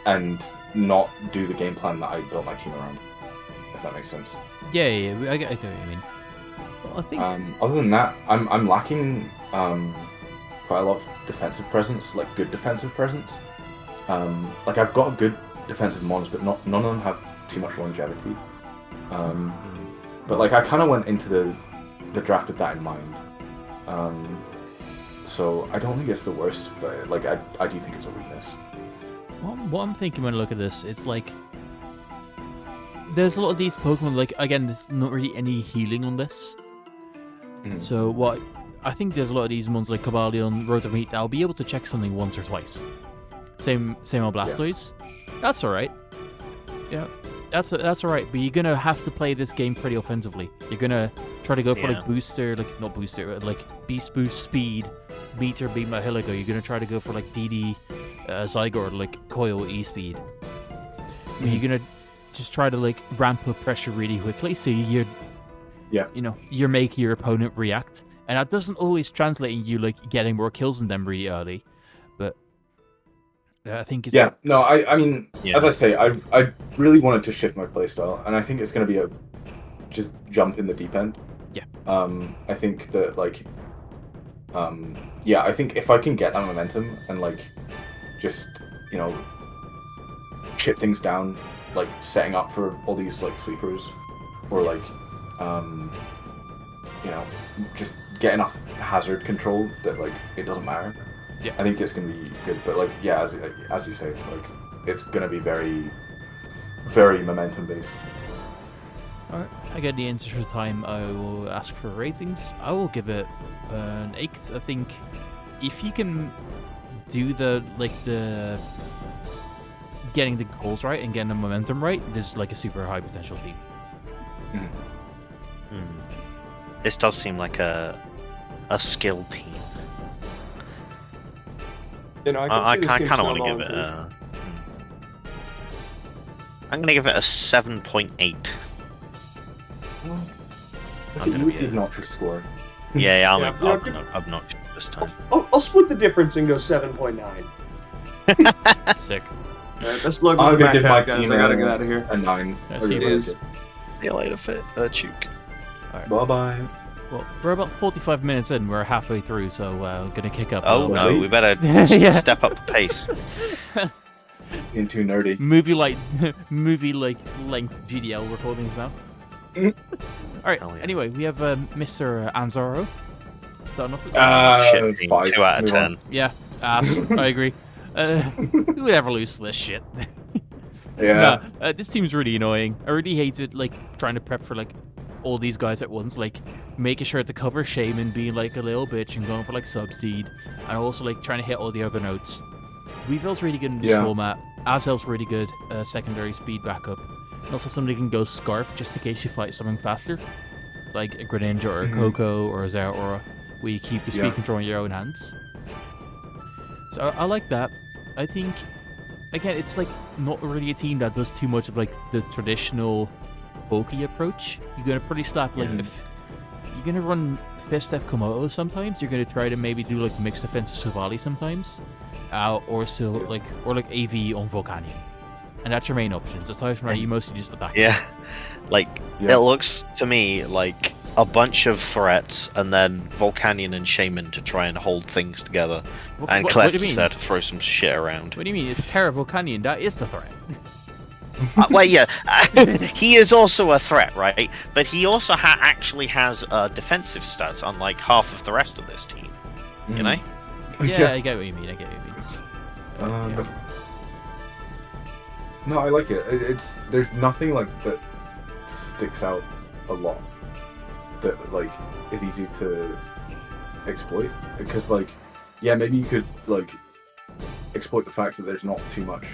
and not do the game plan that I built my team around, if that makes sense. Yeah, I get what you mean. Well, I think other than that, I'm lacking quite a lot of defensive presence, like good defensive presence. Like I've got good defensive mons, but none of them have too much longevity. But like I kind of went into the draft with that in mind. So I don't think it's the worst, but like I do think it's a weakness. what I'm thinking when I look at this, it's like there's a lot of these Pokemon. Like again, there's not really any healing on this. So what I think there's a lot of these ones like Cobalion, Rotom that'll be able to check something once or twice. Same on Blastoise. Yeah. That's alright. Yeah, that's alright. But you're gonna have to play this game pretty offensively. You're gonna try to go for like booster, like not booster, like Beast Boost Speed, Meter Beam Mahiligo. You're gonna try to go for like DD, Zygarde, like Coil E Speed. You're gonna just try to like ramp up pressure really quickly, so you're making your opponent react, and that doesn't always translate in you like getting more kills than them really early, but I think it's... Yeah, no, I mean, as I say, I really wanted to shift my playstyle, and I think it's going to be a just jump in the deep end. Yeah. I think that, like, I think if I can get that momentum and, like, just, chip things down, like, setting up for all these, like, sweepers, or, like, just get enough hazard control that, like, it doesn't matter. Yeah. I think it's gonna be good, but like, yeah, as you say, like, it's gonna be very, very momentum based. Alright, I get the answer for the time. I will ask for ratings. I will give it an 8. I think if you can do the getting the goals right and getting the momentum right, this is like a super high potential team. This does seem like a skilled team. I kind of want to give it a... I'm going to give it a 7.8. I'm going to be obnoxious score. Yeah, I'm obnoxious this time. I'll split the difference and go 7.9. Sick. Alright, best luck I'm with the going to give my guys. team I gotta get out of here. a 9. See you later, Chuke. Alright. Bye-bye. Well, we're about 45 minutes in. We're halfway through, so we're gonna kick up. Oh no, we better step up the pace. Into nerdy. movie like length GDL recordings now. All right. Yeah. Anyway, we have Mr. Anzaro. Is that enough? Shit, 5. 2 out of 10. Yeah, ass. I agree. Who would ever lose to this shit? Yeah. Nah, this team's really annoying. I really hate it, like trying to prep for like all these guys at once, like making sure to cover Shaman being like a little bitch and going for like Subseed, and also like trying to hit all the other notes. Weevil's really good in this format. Azel's really good, secondary speed backup. And also somebody can go Scarf just in case you fight something faster, like a Greninja or a Coco or a Zeraora, where you keep the speed control in your own hands. So I like that. I think, again, it's like not really a team that does too much of like the traditional bulky approach. You're gonna pretty slap like if you're gonna run Fist F Komodo sometimes, you're gonna try to maybe do like mixed defense Savali sometimes, or AV on Volcanion, and that's your main options. Aside from that, you mostly just attack. Yeah, it looks to me like a bunch of threats and then Volcanion and Shaman to try and hold things together, and Clef there to throw some shit around. What do you mean? It's Terra Volcanion. That is the threat. Well, yeah, he is also a threat, right? But he also actually has defensive stats, unlike half of the rest of this team. You know? Yeah, I get what you mean. I get what you mean. But no, I like it. There's nothing like that sticks out a lot that like is easy to exploit, because like maybe you could like exploit the fact that there's not too much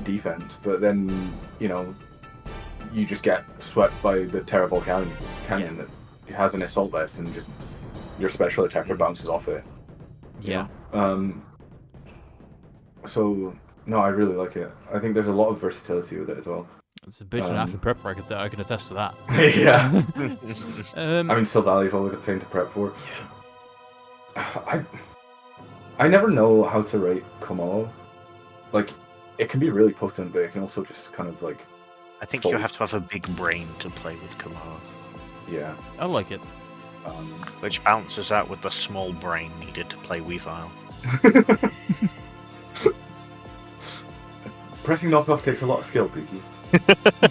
defense, but then you just get swept by the Terra canyon that has an assault vest and just your special attacker bounces off it. Yeah. So no, I really like it. I think there's a lot of versatility with it as well. It's a bitch and a half in prep for. I can attest to that. Yeah. I mean, Silvally is always a pain to prep for. I never know how to rate Komo. Like, it can be really potent, but it can also just kind of like. I think you have to have a big brain to play with Komo. Yeah. I like it. Which balances out with the small brain needed to play Whyfii. Pressing knockoff takes a lot of skill, Pookie.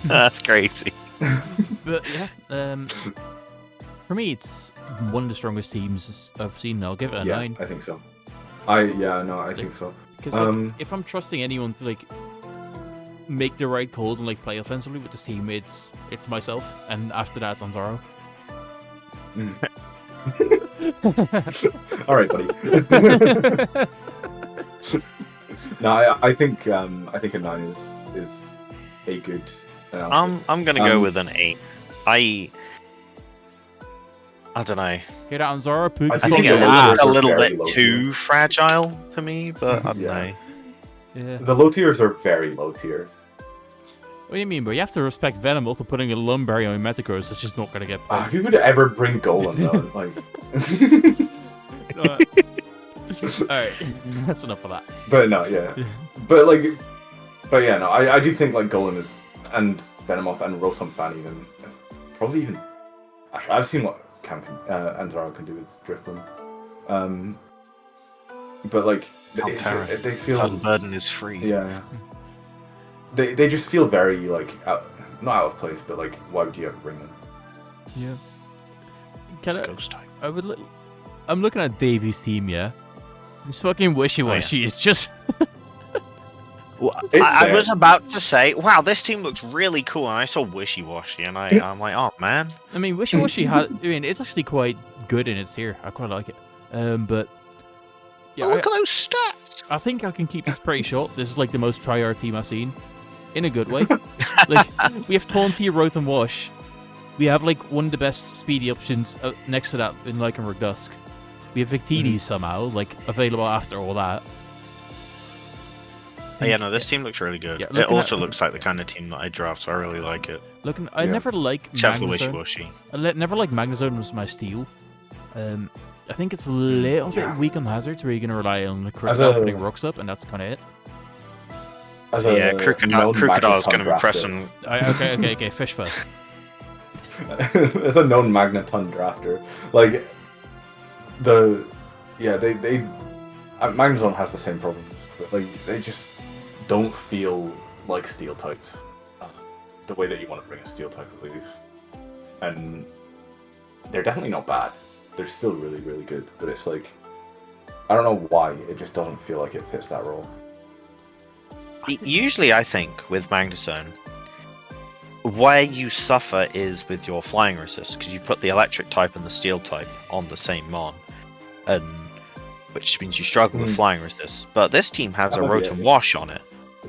That's crazy. But yeah, for me, it's one of the strongest teams I've seen. I'll give it a 9. I think so. I think so. Because if I'm trusting anyone to like make the right calls and like play offensively with this team, it's myself, and after that, it's Anzaro. All right, buddy. No, I think a 9 is a good. I'm gonna go with an 8. I don't know. Hear that, Anzaro? I think it's a little bit too fragile for me, but I don't know. Yeah. The low tiers are very low tier. What do you mean, bro? You have to respect Venom also putting a Lumberry on Metagross. It's just not gonna get points. Who would ever bring Golem though? Like. Alright, that's enough of that. But no, yeah. But yeah, no, I do think like Golem is, and Venomoth and Rotom Fan even, probably even, actually I've seen what Anzaro can do with Drifloon. But like, they feel... The burden is free. Yeah. They just feel very like, not out of place, but like, why would you ever bring them? Yeah. I'm looking at Davey's team, yeah? This fucking wishy-washy is just... Well, I was about to say, wow, this team looks really cool, and I saw wishy-washy, and I'm like, oh man. I mean, wishy-washy it's actually quite good in its tier. I quite like it. But yeah, look at those stats. I think I can keep this pretty short. This is like the most try-hard team I've seen, in a good way. Like, we have Taunty, Rotom Wash. We have like one of the best speedy options next to that in Lycanroc Dusk. We have Victini somehow, like, available after all that. Yeah, no, this team looks really good. Yeah, it also looks like the kind of team that I draft, so I really like it. I never like Magnezone. I never like Magnezone was my steal. I think it's a little bit weak on hazards, where you're going to rely on the Crocodile putting rocks up, and that's kind of it. Crocodile is going to be pressing... Okay, fish first. As a known Magneton drafter, like... Magnezone has the same problems, but like they just don't feel like steel types, the way that you want to bring a steel type at least. And they're definitely not bad. They're still really, really good. But it's like, I don't know why, it just doesn't feel like it fits that role. Usually, I think with Magnezone, where you suffer is with your flying resist, because you put the electric type and the steel type on the same mon, and which means you struggle with flying resist. But this team has a Rotom Wash on it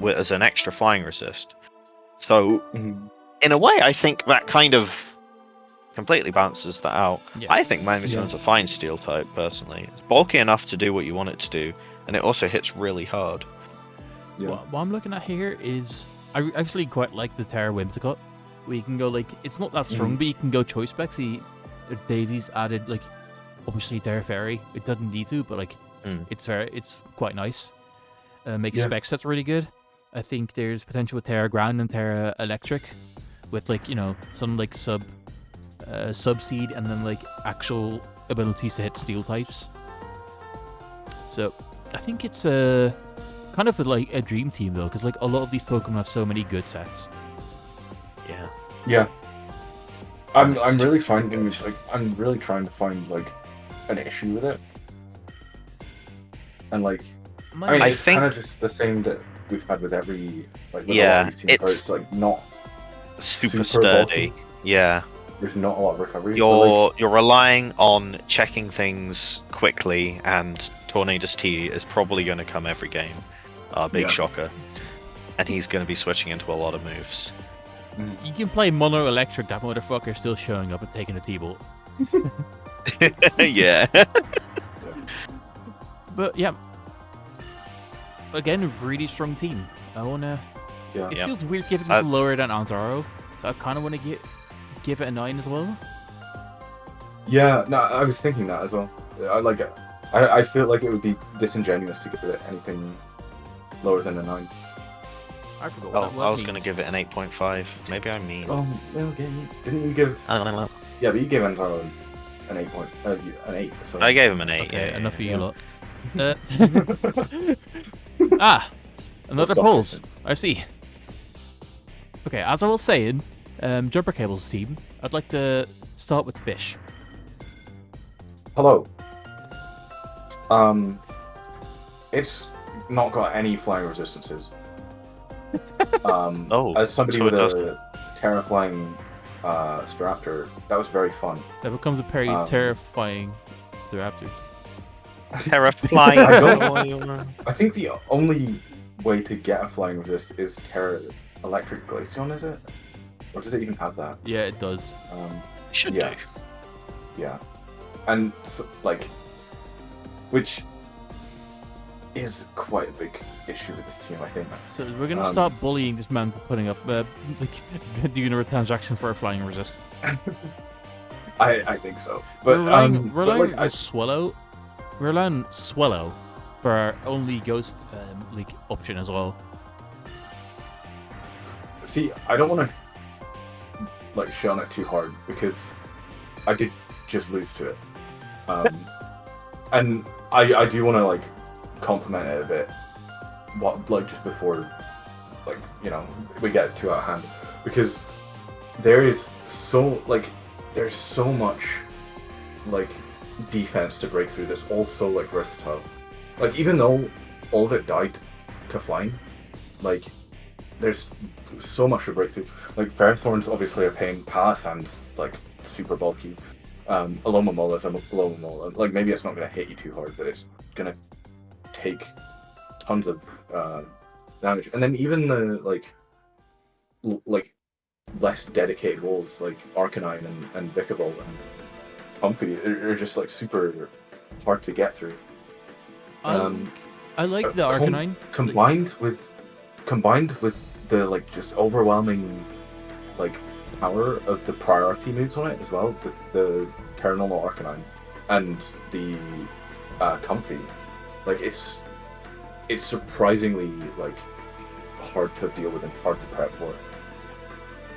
as an extra flying resist. So, in a way, I think that kind of completely balances that out. Yeah. I think Magnezone's a fine steel type, personally. It's bulky enough to do what you want it to do, and it also hits really hard. Yeah. What I'm looking at here is, I actually quite like the Terra Whimsicott, where you can go, like, it's not that strong, but you can go choice specs. Davey's added, like, obviously Terra Fairy. It doesn't need to, but, like, it's quite nice. Makes spec sets really good. I think there's potential with Terra Ground and Terra Electric, with, like, you know, some, like, sub seed, and then, like, actual abilities to hit steel types. So, I think it's kind of like a dream team though, because like a lot of these Pokemon have so many good sets. Yeah. Yeah. I'm really finding like I'm really trying to find like an issue with it, and like I mean, it's kind of just the same that we've had with every like with a lot of these teams, where it's like not super sturdy. bulky. Yeah. There's not a lot of recovery. You're relying on checking things quickly, and Tornadus T is probably going to come every game. Big shocker. And he's going to be switching into a lot of moves. You can play Mono Electric, that motherfucker's still showing up and taking a T-Bolt. Yeah. But yeah, again, really strong team. I wanna. Yeah. It feels weird giving this lower than Anzaro, so I kind of want to give it a 9 as well. Yeah, no, I was thinking that as well. I feel like it would be disingenuous to give it anything lower than a 9. I forgot what that I was means. going to give it an 8.5. Maybe I mean. Okay. Didn't you give? I don't know. Yeah, but you gave Anzaro an 8 point, an 8. So. I gave him an 8. Okay, yeah, enough for yeah. you lot. Another Stop polls. it. I see. Okay, as I was saying, Jumperkables team, I'd like to start with Fish. Hello. It's not got any flying resistances. As somebody so with it a Terra flying Staraptor, that was very fun. That becomes a very terrifying Staraptor. Terrifying. I think the only way to get a flying resist is Terra Electric Glaceon, is it? Or does it even have that? Yeah, it does. Should yeah. do. Yeah. And, so, like, which is quite a big issue with this team, I think. So we're gonna start bullying this man for putting up doing a transaction for a flying resist. I think so. But we're relying on Swallow. We're relying on Swallow for our only Ghost League option as well. See, I don't want to like shit on it too hard because I did just lose to it, and I do want to like compliment it a bit. What like just before, like we get too out of hand, because there's so much like defense to break through. That's also like versatile. Like even though all of it died to flying, like there's so much to break through. Like Ferrothorn's obviously a pain. Palisand's like super bulky. Alomamola's a Alomomola. Like maybe it's not gonna hit you too hard, but it's gonna take tons of damage. And then even the like less dedicated wolves like Arcanine and Vikavolt and Comfy are just like super hard to get through. I like the Arcanine combined with the like just overwhelming like power of the priority moves on it as well. The Terra Normal Arcanine and the Comfy, like it's surprisingly like hard to deal with and hard to prep for.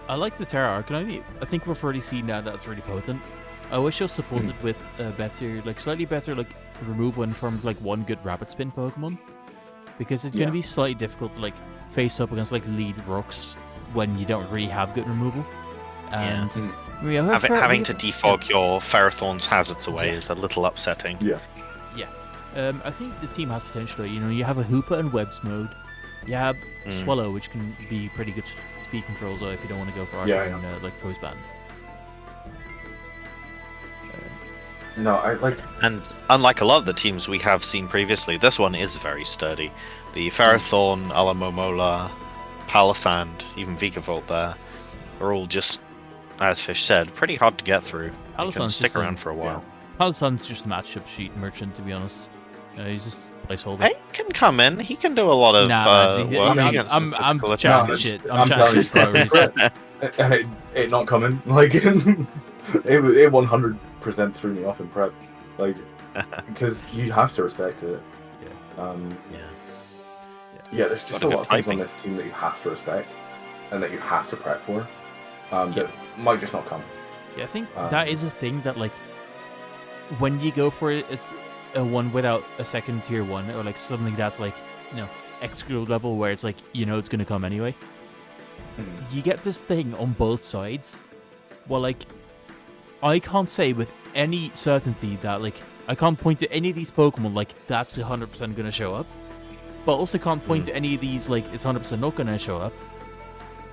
I like the Terra Arcanine. I think we've already seen now that's really potent. I wish it was supported with better, like slightly better, like removal in form of like one good Rapid Spin Pokemon, because it's going to be slightly difficult to like face up against like lead rocks when you don't really have good removal. And having to defog your Ferrothorn's hazards away is a little upsetting. Yeah. I think the team has potential. You have a Hoopa and Webs mode. You have Swallow, which can be pretty good speed controls if you don't want to go for Arcanine like Crow's Band. No, I like. And unlike a lot of the teams we have seen previously, this one is very sturdy. The Ferrothorn, Alamomola, Palisand, even Vikavolt there, are all just, as Fish said, pretty hard to get through. They can stick around for a while. Palisand's just a matchup sheet merchant, to be honest. He's just a placeholder. He can come in. He can do a lot of work against I'm chatting shit. I'm telling chatting shit for a reason. And it not coming, like it 100% threw me off in prep, like because you have to respect it. There's just a lot of things on this team that you have to respect and that you have to prep for that might just not come. Yeah, I think that is a thing that like when you go for it, it's a one without a second tier one, or like something that's like executable level where it's like, it's going to come anyway. You get this thing on both sides. Well, like, I can't say with any certainty that, like, I can't point to any of these Pokemon like, that's 100% going to show up. But I also can't point to any of these like, it's 100% not going to show up.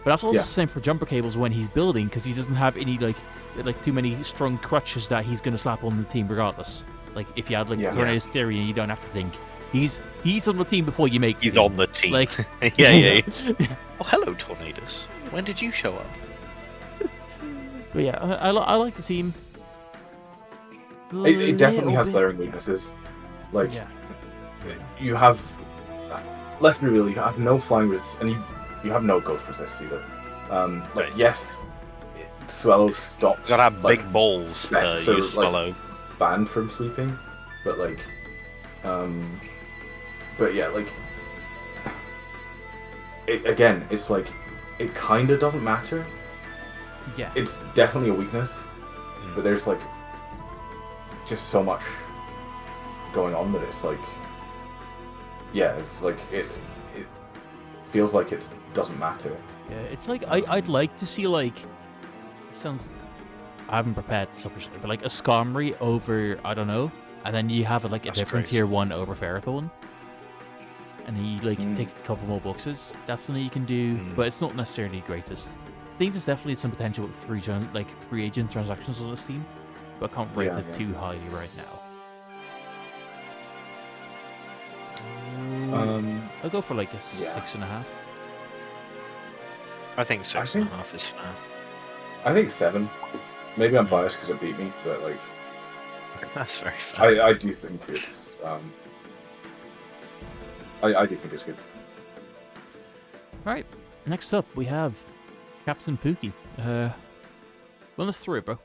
But that's also the same for Jumperkables when he's building, because he doesn't have any, like too many strong crutches that he's going to slap on the team regardless. Like, if you had, like, Tornado's Theory and you don't have to think. He's on the team before you make the He's team. on the team. Like, yeah. Oh, hello, Tornadoes. When did you show up? But yeah, I like the team. It definitely has glaring weaknesses. Like, you have... let's be real, you have no flying resist, and you have no ghost resist either. Yes, Swallow stops... You gotta have big balls to use Swallow. Banned from sleeping, but like... but yeah, like... it's like... It kinda doesn't matter. Yeah. It's definitely a weakness, but there's like... just so much going on with it. It's like... yeah, it's like... It feels like it doesn't matter. Yeah, it's like... I'd like to see, like... It sounds... I haven't prepared this officially, but like a Skarmory over, I don't know, and then you have like a different tier 1 over Ferrothorn. And then you like take a couple more boxes. That's something you can do, but it's not necessarily the greatest. I think there's definitely some potential with free agent transactions on this team, but I can't rate it too highly right now. I'll go for like a 6.5. I think 6.5 is fair. I think 7. Maybe I'm biased because it beat me, but like... That's very fair. I do think it's... I do think it's good. Alright, next up we have CapnPooky. Run us through it, bro.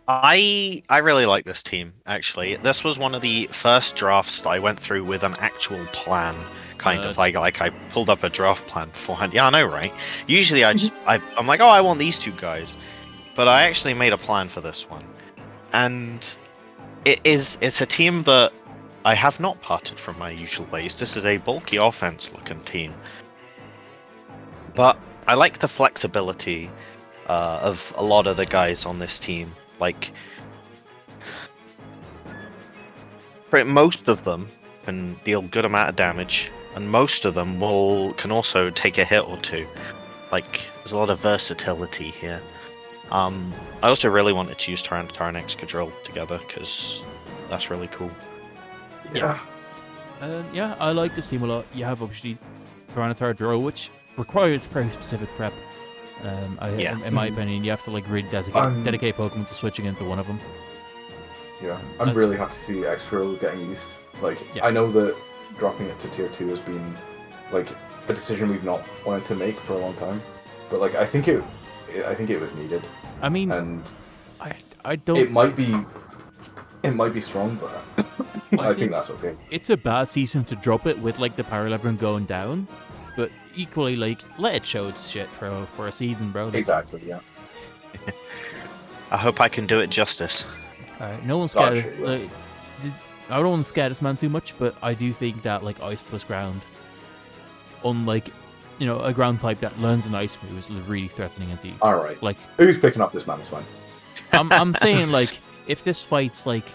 I really like this team, actually. This was one of the first drafts that I went through with an actual plan, kind of. Like I pulled up a draft plan beforehand. Yeah, I know, right? Usually I'm like, oh, I want these two guys. But I actually made a plan for this one. And it's a team that I have not parted from my usual ways. This is a bulky offense-looking team. But I like the flexibility of a lot of the guys on this team. Like, most of them can deal good amount of damage, and most of them can also take a hit or two. Like, there's a lot of versatility here. I also really wanted to use Tyranitar and Excadrill together, because that's really cool. Yeah. Yeah, I like this team a lot. You have obviously Tyranitar Drill, which requires very specific prep. In my opinion, you have to like really dedicate Pokemon to switching into one of them. Yeah, I'm really happy to see Excadrill getting use. Like, I know that dropping it to tier 2 has been like a decision we've not wanted to make for a long time, but like I think it was needed. I mean, and I don't. It might be strong, but I think that's okay. It's a bad season to drop it with like the power level going down, but equally, like, let it show its shit for a season, bro. Like, exactly, yeah. I hope I can do it justice. Alright, no one's scared. I don't want to scare this man too much, but I do think that like Ice plus Ground, on like, a ground type that learns an Ice move is really threatening as you. All right. Like, who's picking up this man? It's fine. I'm saying like if this fights like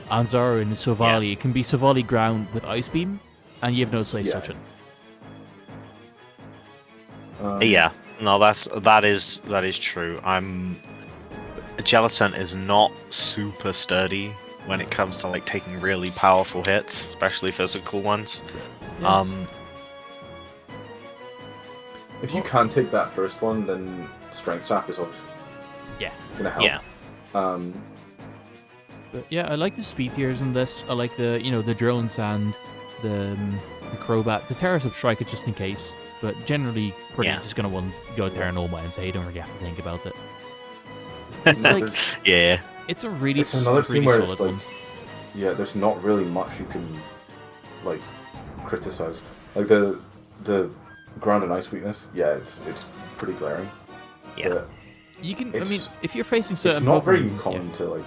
Anzaro and Sovali, it can be Sovali ground with Ice Beam, and you have no safe suction. Yeah, no, that is true. Jellicent is not super sturdy when it comes to like taking really powerful hits, especially physical ones. Yeah. If you can't take that first one, then Strength Sap is obviously gonna help. Yeah. But yeah, I like the speed tiers in this. I like the the Drill and Sand, the Crobat, the Terra Strike it just in case. But generally, pretty just gonna want to go Terra Normal MT. Don't really have to think about it. It's like it's a really it's another really team where solid it's like one. there's not really much you can like criticize. Like the ground and ice weakness, it's pretty glaring. Yeah. You can, I mean, if you're facing certain it's not Pokemon, very common to like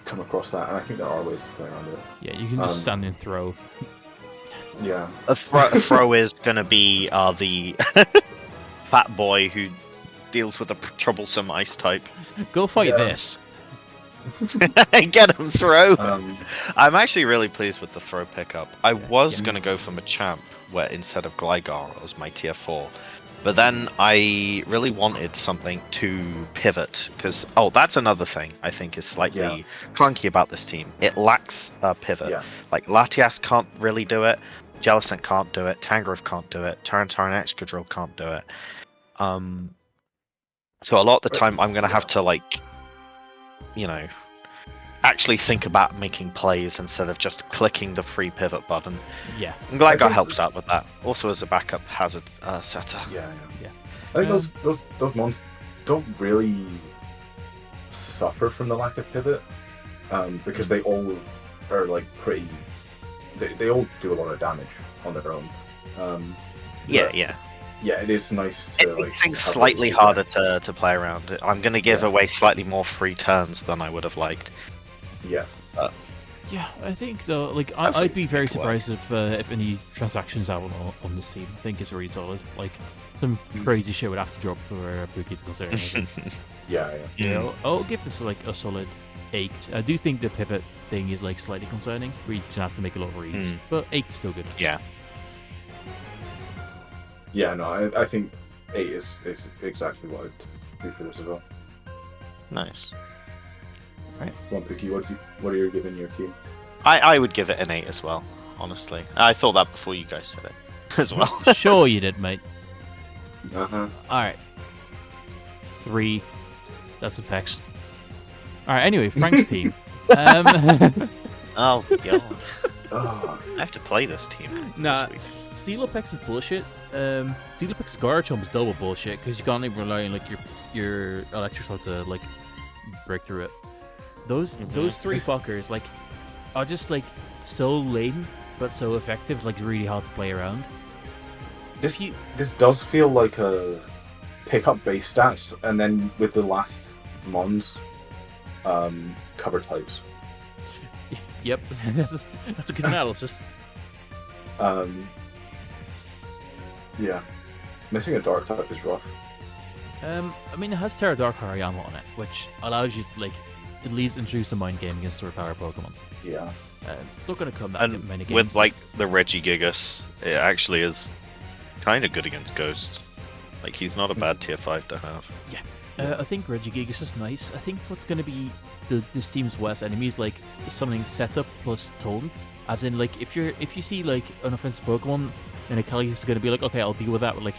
come across that, and I think there are ways to play around it. Yeah, you can just stand and throw. Yeah. A throw is gonna be the fat boy who deals with a troublesome ice type. Go fight Yeah. this. Get him throw. Um, I'm actually really pleased with the throw pickup. I was yeah. gonna go for Machamp, where instead of Gligar it was my tier 4. But then I really wanted something to pivot, because that's another thing I think is slightly clunky about this team. It lacks a pivot. Yeah. Like Latias can't really do it, Jellicent can't do it, Tangrowth can't do it, Tyranitar and Excadrill can't do it. So a lot of the time I'm gonna have to actually think about making plays instead of just clicking the free pivot button. Yeah. And Gligar helps out with that. Also as a backup hazard setter. Yeah. Yeah. I think those mons don't really suffer from the lack of pivot, because they all are like pretty. They all do a lot of damage on their own. Yeah. Yeah, it is nice to It like. makes things have slightly those- harder to play around. I'm gonna give away slightly more free turns than I would have liked. Yeah. Yeah, I think though, like Absolutely I'd be very think well. surprised if any transactions happen on this team. I think it's really solid. Like some crazy shit would have to drop for Pookie to consider. I think. Yeah. Yeah, I'll give this like a solid 8. I do think the pivot thing is like slightly concerning. We just have to make a lot of reads, but 8's still good. Yeah. Yeah. No, I think 8 is exactly what I'd do for this as well. Nice. One Pookie, what are you giving your team? I would give it an 8 as well, honestly. I thought that before you guys said it as well. Sure you did, mate. Uh-huh. Alright. 3. That's a pex. Alright, anyway, Frank's team. Oh god. Oh, I have to play this team. Nah, This week. Steelapex is bullshit. Steelapex Garchomp is double bullshit because you can't even rely on like your electric to like break through it. Those three fuckers like are just like so lame but so effective, like really hard to play around. this does feel like a pick up base stats and then with the last mons, cover types. Yep, that's a good analysis. Yeah, missing a dark type is rough. I mean, it has Terra Dark Hariyama on it, which allows you to like at least introduce the mind game against power Pokemon. Yeah. It's still gonna come that And many games. with like the Regigigas, it actually is kind of good against Ghosts. Like he's not a bad tier 5 to have. I think Regigigas is nice. I think what's going to be this team's worst enemy is like something setup plus taunt. As in, like if you see like an offensive Pokemon, then Achelles is going to be like, okay, I'll deal with that with like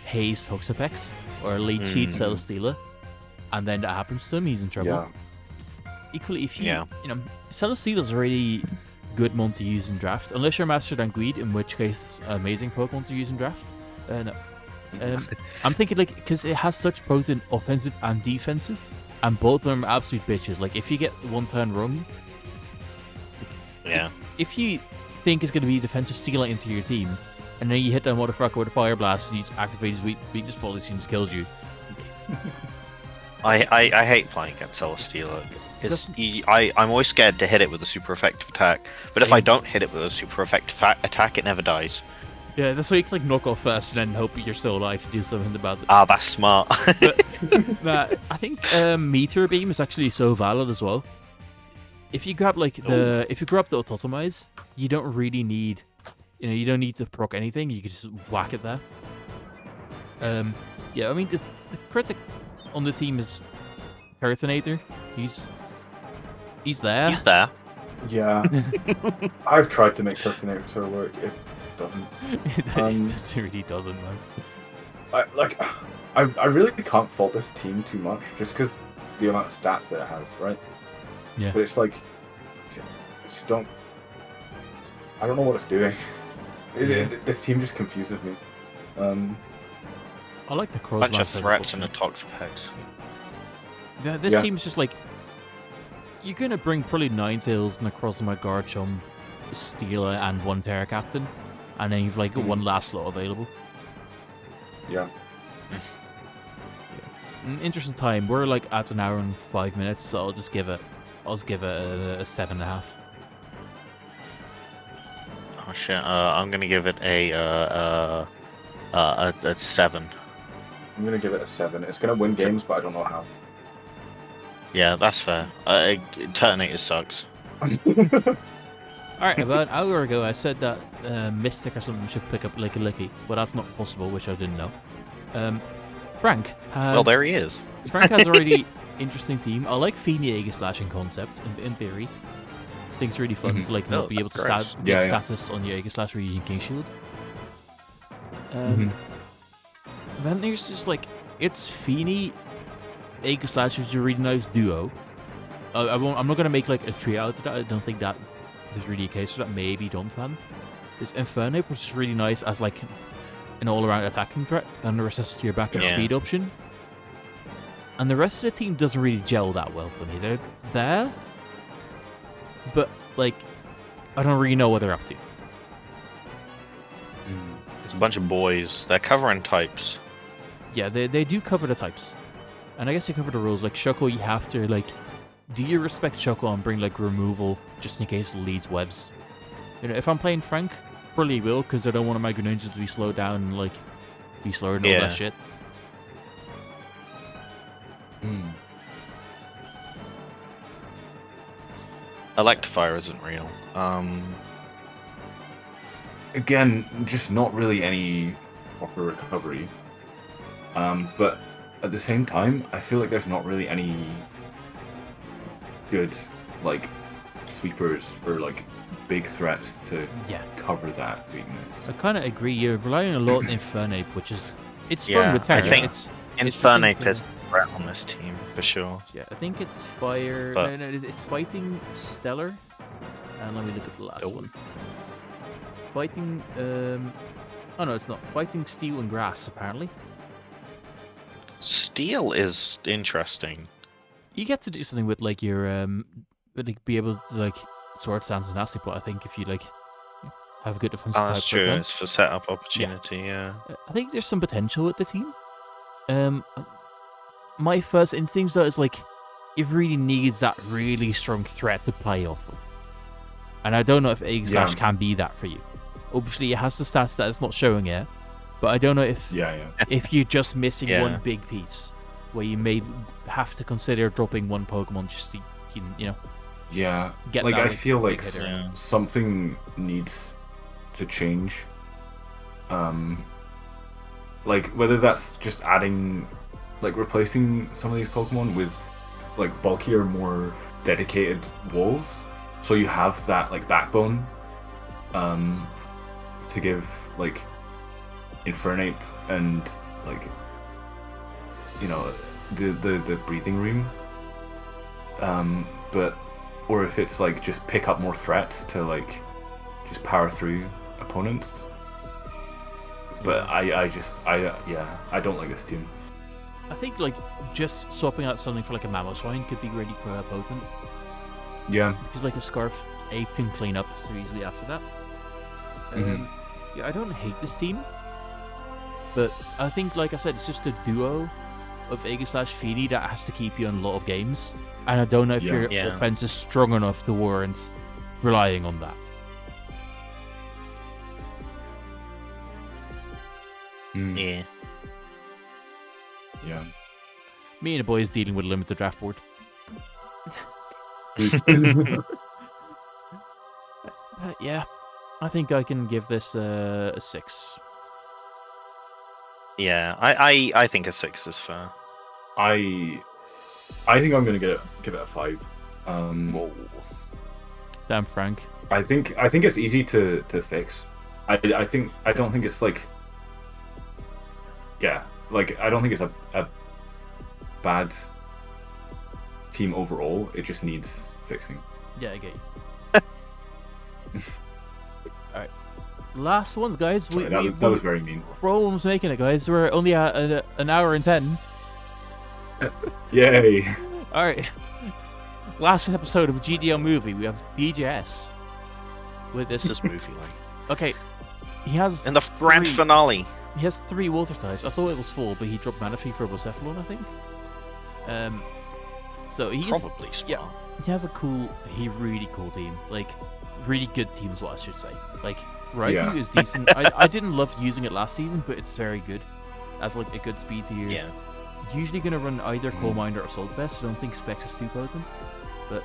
Haze Toxapex or Leech Seed Celesteela, and then that happens to him, he's in trouble. Yeah. Equally, if you Celesteela's a really good mon to use in draft, unless you're Master Danguide, in which case it's an amazing Pokemon to use in draft. No. I'm thinking like because it has such potent offensive and defensive, and both of them are absolute bitches. Like if you get one turn wrong, Yeah. if you think it's going to be defensive Steelite into your team, and then you hit that motherfucker with a Fire Blast and you just activate his weakness policy and just kills you. I hate playing against Celesteela. I'm always scared to hit it with a super effective attack, but if I don't hit it with a super effective attack, it never dies. Yeah, that's why you can like knock off first and then hope you're still alive to do something about it. Ah, that's smart. Nah, I think Meteor Beam is actually so valid as well. If you grab like if you grab the Autotomize, you don't really need, you don't need to proc anything. You can just whack it there. Yeah, I mean the critic on the team is Pertinator. He's there. He's there. Yeah. I've tried to make Turtonator work. It doesn't. It just really doesn't, man. I really can't fault this team too much, just because the amount of stats that it has, right? Yeah. But it's like, just don't. I don't know what it's doing. This team just confuses me. I like the cross. Bunch of threats and a toxic hex. This team is just like, you're gonna bring probably Ninetales, Necrozma, Garchomp, Steela, and one Terra Captain, and then you've like one last slot available. Yeah. An interesting time. We're like at an hour and 5 minutes, so I'll just give it I'll just give it a 7.5. Oh shit! I'm gonna give it a 7. I'm gonna give it a 7. It's gonna win games, but I don't know how. Yeah, that's fair. Terminator sucks. Alright, about an hour ago I said that Mystic or something should pick up Licky Licky, but that's not possible, which I didn't know. Frank has... Well, there he is. Frank has a really interesting team. I like Feeny Aegis Slash in concept, in theory. I think it's really fun to like not be able to get status on your Aegis Slash or your King Shield. Then there's just like, it's Feeny, Aegis Slash, which is a really nice duo. I'm not going to make like a trio out of that. I don't think that there's really a case for that. Maybe Dom fan. There's Infernape, which is really nice as like an all-around attacking threat, and the resist to your backup speed option. And the rest of the team doesn't really gel that well for me. They're there, but like, I don't really know what they're up to. It's a bunch of boys. They're covering types. Yeah, they do cover the types. And I guess they cover the rules. Like Shoko, you have to like, do you respect Shoko and bring like removal just in case it leads webs? You know, if I'm playing Frank, probably will, because I don't want my Greninjas to be slowed down and like be slower and all that shit. Electivire isn't real. Again, just not really any proper recovery. But at the same time, I feel like there's not really any good like sweepers or like big threats to cover that weakness. I kind of agree. You're relying a lot on Infernape, which is it's strong with Terra. I think Infernape is a threat on this team for sure. Yeah, I think it's fire. But... No, it's fighting Stellar. And let me look at the last one. Fighting. Oh no, it's not. Fighting Steel and Grass apparently. Steel is interesting. You get to do something with like your like be able to like sword stance and nasty plot. I think if you like have a good defensive type. That's true. It's for setup opportunity. Yeah. I think there's some potential with the team. My first instinct though is like it really needs that really strong threat to play off of, and I don't know if Aegis Slash can be that for you. Obviously, it has the stats that it's not showing yet, but I don't know if if you're just missing one big piece where you may have to consider dropping one Pokemon just to you know. Yeah, get like that, I feel like hitter. something needs to change. Like whether that's just adding, like replacing some of these Pokemon with like bulkier, more dedicated walls, so you have that like backbone, to give like Infernape and like you know the breathing room, but. Or if it's like just pick up more threats to like just power through opponents. But I don't like this team. I think like just swapping out something for like a Mamoswine could be really potent. Yeah. Because like a Scarf Ape can clean up so easily after that. Yeah, I don't hate this team, but I think like I said, it's just a duo of Aegis Slash Feeny that has to keep you in a lot of games. And I don't know if your offense is strong enough to warrant relying on that. Yeah. Yeah. Me and the boys dealing with a limited draft board. Yeah, I think I can give this a 6. Yeah, I think a 6 is fair. I think I'm gonna give it a 5. Whoa. Damn, Frank. I think it's easy to fix. I don't think it's like I don't think it's a bad team overall. It just needs fixing. Yeah, I get you. Alright. Last ones, guys. Sorry, that was very mean. We're almost making it, guys. We're only at an hour and 10. Yay! Alright. Last episode of GDL Movie, we have DJS. With this movie like. Okay. He has in the grand finale. He has 3 water types. I thought it was 4, but he dropped Manaphy for Bucephalon, I think. So he's probably smart. Yeah. really cool team. Like, really good team is what I should say. Like, Raikou is decent. I didn't love using it last season, but it's very good. As like a good speed tier. Yeah. Usually gonna run either Coal Miner or Assault Vest, so I don't think Specs is too potent. But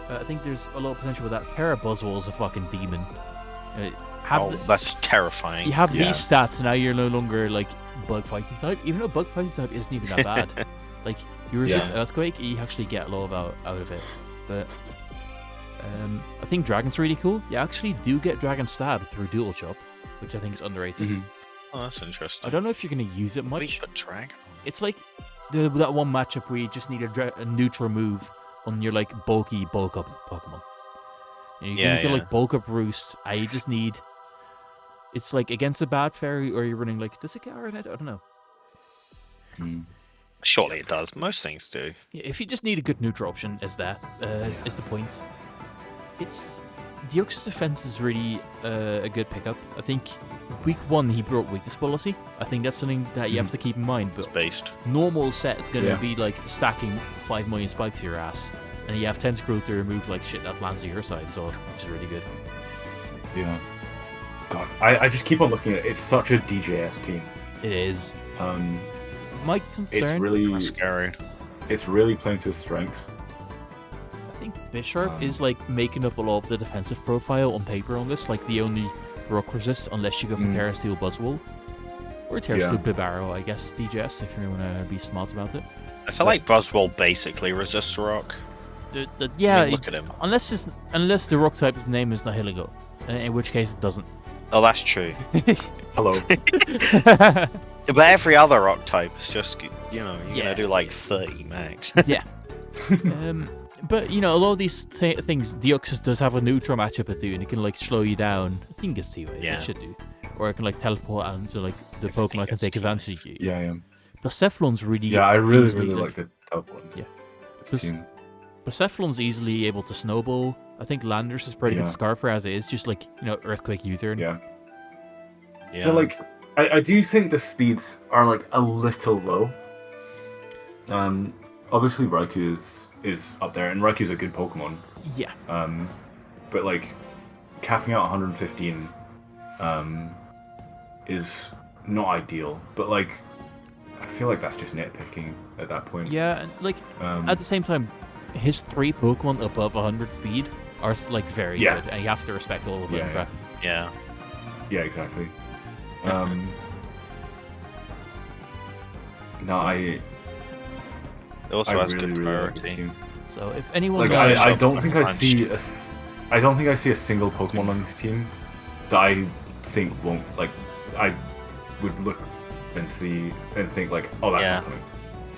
I think there's a lot of potential with that. Terra Buzzwole is a fucking demon. That's terrifying. You have these stats, and now you're no longer like bug fighting type. Even though bug fighting type isn't even that bad. Like you resist Earthquake, you actually get a lot out of it. But I think Dragon's really cool. You actually do get Dragon Stab through Dual Chop, which I think is underrated. Mm-hmm. Oh, that's interesting. I don't know if you're gonna use it much. Put Dragon. It's like that one matchup where you just need a neutral move on your like bulky bulk up Pokemon. You can like bulk up Roost, and you just need. It's like against a bad fairy, or you're running like, does it get Iron Head? I don't know. Surely it does. Most things do. Yeah, if you just need a good neutral option, is the point. It's Deoxys Defense is really a good pickup. I think week 1 he brought weakness policy. I think that's something that you have to keep in mind. But based normal set is going to be like stacking 5 million spikes to your ass, and you have Tentacruel to remove like shit that lands to your side, so which is really good. Yeah. God, I just keep on looking at it. It's such a DJS team. It is. My concern. It's really scary. It's really playing to his strengths. I think Bisharp is like making up a lot of the defensive profile on paper on this. Like the only rock resist, unless you go for Terra Steel Buzzwole or Terra Steel Bibarro, I guess. DJS if you want to be smart about it. I feel like Buzzwole basically resists rock. Look at him. Unless the rock type's name is Nihilego, in which case it doesn't. Oh, that's true. Hello. But every other rock type is just, you're gonna do like 30 max. Yeah. But a lot of these things, Deoxys does have a neutral matchup at and it can like slow you down. I think it's T-Way. Yeah. It should do. Or it can like teleport out into like the Pokemon can take advantage of you. Yeah, yeah. Percephalon's really. Yeah, I really like the teleport. Yeah. This team. Percephalon's easily able to snowball. I think Landers is pretty good Scarfer as it is, just like Earthquake U-turn. Yeah. Yeah. But like, I do think the speeds are like a little low. Obviously Raikou is up there, and Raiku's a good Pokemon. Yeah. But like, capping out 115, is not ideal. But like, I feel like that's just nitpicking at that point. Yeah, and like at the same time, his 3 Pokemon above 100 speed are like very good, and you have to respect all of them. Yeah. Yeah, exactly. It also has really, good really like priority. this team. So if anyone Like, knows, I don't think I see a single Pokemon on this team that I think won't, like, I would look and see and think like, oh, that's not coming.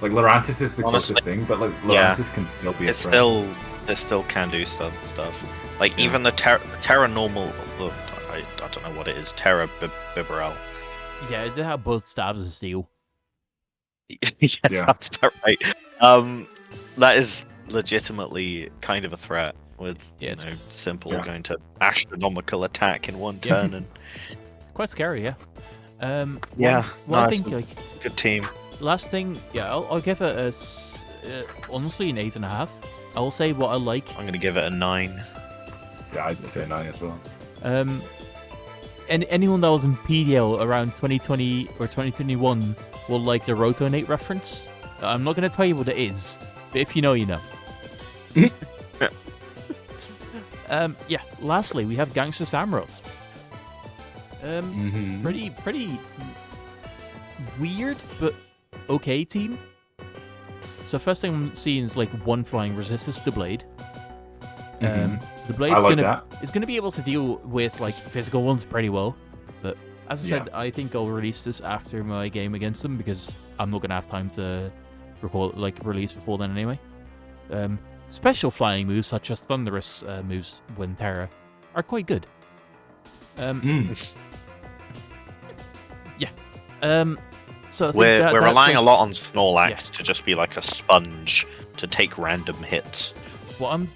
Like Lurantis is the closest thing, but like Lurantis can still be a threat. It still can do some stuff. Like even the Terra normal, I don't know what it is. Terra Bibarel. Yeah, they have both stabs and steel. Yeah, that's about right. That is legitimately kind of a threat with simple going to astronomical attack in one turn and quite scary. Yeah. I think like good team. Last thing, I'll give it honestly an 8.5. I will say what I like. I'm gonna give it a 9. Yeah, I'd say 9 as well. And anyone that was in PDL around 2020 or 2021 will like the Rotonate reference. I'm not gonna tell you what it is, but if you know, you know. Lastly, we have Gangster Samurott. Pretty weird, but okay team. So first thing I'm seeing is like 1 flying resistance to the blade. The blade's gonna be able to deal with like physical ones pretty well. But as I said, I think I'll release this after my game against them because I'm not gonna have time to release before then anyway. Special flying moves such as Thunderous moves when Terra are quite good. So I think we're relying a lot on Snorlax to just be like a sponge to take random hits. What I'm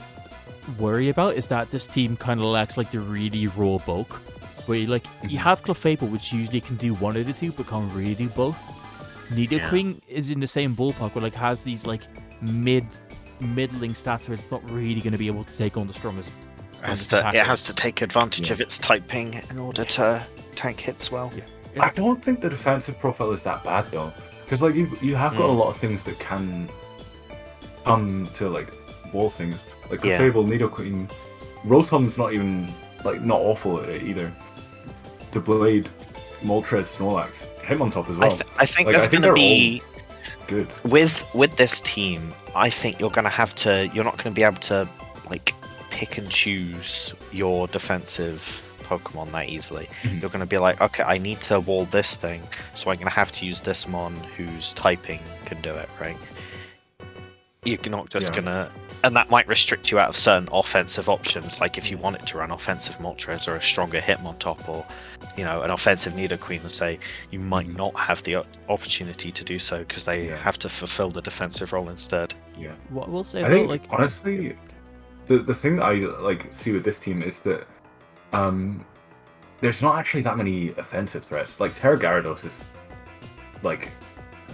worried about is that this team kind of lacks like the really raw bulk, where you have Clefable, which usually can do one of the two, but can't really do both. Nidoqueen is in the same ballpark, where has these like mid middling stats where it's not really going to be able to take on the strongest It has attackers. to take advantage of its typing in order to tank hits well. I don't think the defensive profile is that bad though, because like you have got a lot of things that can come to like wall things, like the Fable, Nidoqueen, Rotom's not even like not awful at it either. The Blade, Moltres, Snorlax, Hitmontop as well. I think Like, that's going to be good. with this team. I think you're going to have to. You're not going to be able to like pick and choose your defensive Pokemon that easily. You're going to be like, okay, I need to wall this thing, so I'm going to have to use this mon whose typing can do it, right? You're not just gonna, and that might restrict you out of certain offensive options. Like if you wanted to run offensive Moltres or a stronger Hitmontop, or an offensive Nidoqueen, and say you might not have the opportunity to do so because they have to fulfill the defensive role instead. Yeah. What we'll say I though, think like honestly, the thing that I like see with this team is that there's not actually that many offensive threats. Like Terra Gyarados is like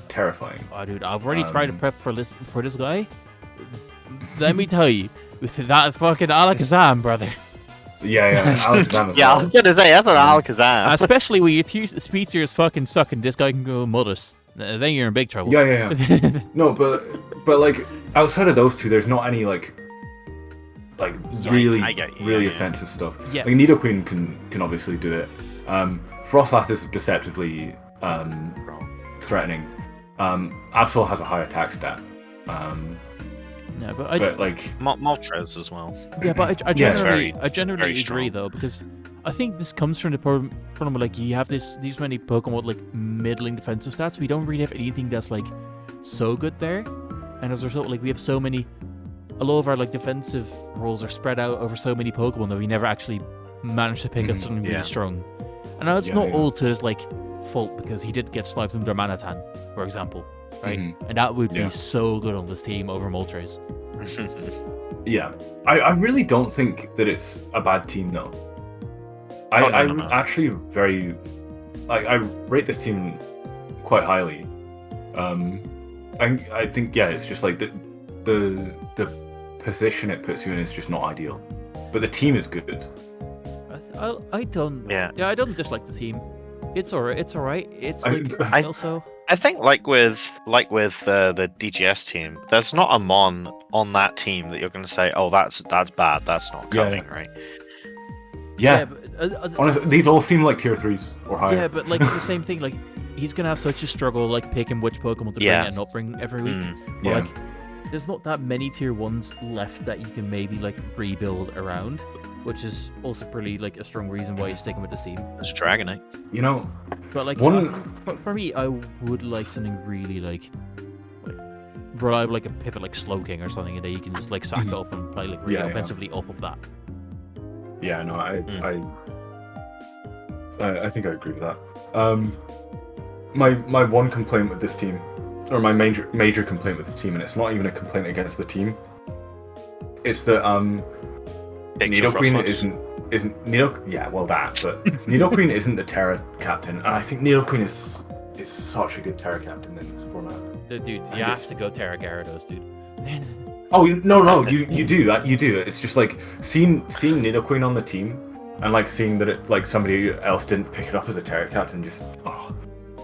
terrifying. Oh, dude, I've already tried to prep for this guy. Let me tell you, with that fucking Alakazam, brother. Yeah, Alakazam as Yeah, I well. was gonna say that's an Alakazam. Especially when your speed tier is fucking sucking, this guy can go Modus. Then you're in big trouble. Yeah. No, but like outside of those two, there's not any like really offensive stuff. Yeah. Like Nidoqueen can obviously do it. Frostlass is deceptively threatening. Absol has a high attack stat. No, but like Moltres as well. Yeah, but I very generally agree strong. though, because I think this comes from the problem of, like, you have these many Pokemon with like middling defensive stats. We don't really have anything that's like so good there, and as a result, like we have so many. A lot of our like defensive roles are spread out over so many Pokemon that we never actually managed to pick up something really strong. And now it's not all to his like fault, because he did get sniped under Manatan, for example, right? And that would be so good on this team over Moltres. Yeah, I really don't think that it's a bad team though. I'm actually very I rate this team quite highly. I think it's just like the position it puts you in is just not ideal, but the team is good. I don't dislike the team. It's alright. It's like also. I think like with the DGS team, there's not a mon on that team that you're going to say, oh, that's bad, that's not coming, right? Yeah, but, honestly, these all seem like tier 3s or higher. Yeah, but like the same thing, like he's gonna have such a struggle like picking which Pokemon to bring and not bring every week. But like, there's not that many tier 1s left that you can maybe like rebuild around, which is also pretty like a strong reason why you're sticking with the team. It's Dragonite. But like for me, I would like something really like reliable, like a pivot like Slowking or something, and then you can just like sack off and play like really offensively off of that. Yeah, no, I think I agree with that. My one complaint with this team, or my major complaint with the team, and it's not even a complaint against the team, it's that Nidoqueen isn't Nidoqueen isn't the Terra captain, and I think Nidoqueen is such a good Terra captain in this format. Dude, you have to go Terra Gyarados, dude. Oh no, you do. It's just like seeing Nidoqueen on the team, and like seeing that it like somebody else didn't pick it up as a Terra captain. Just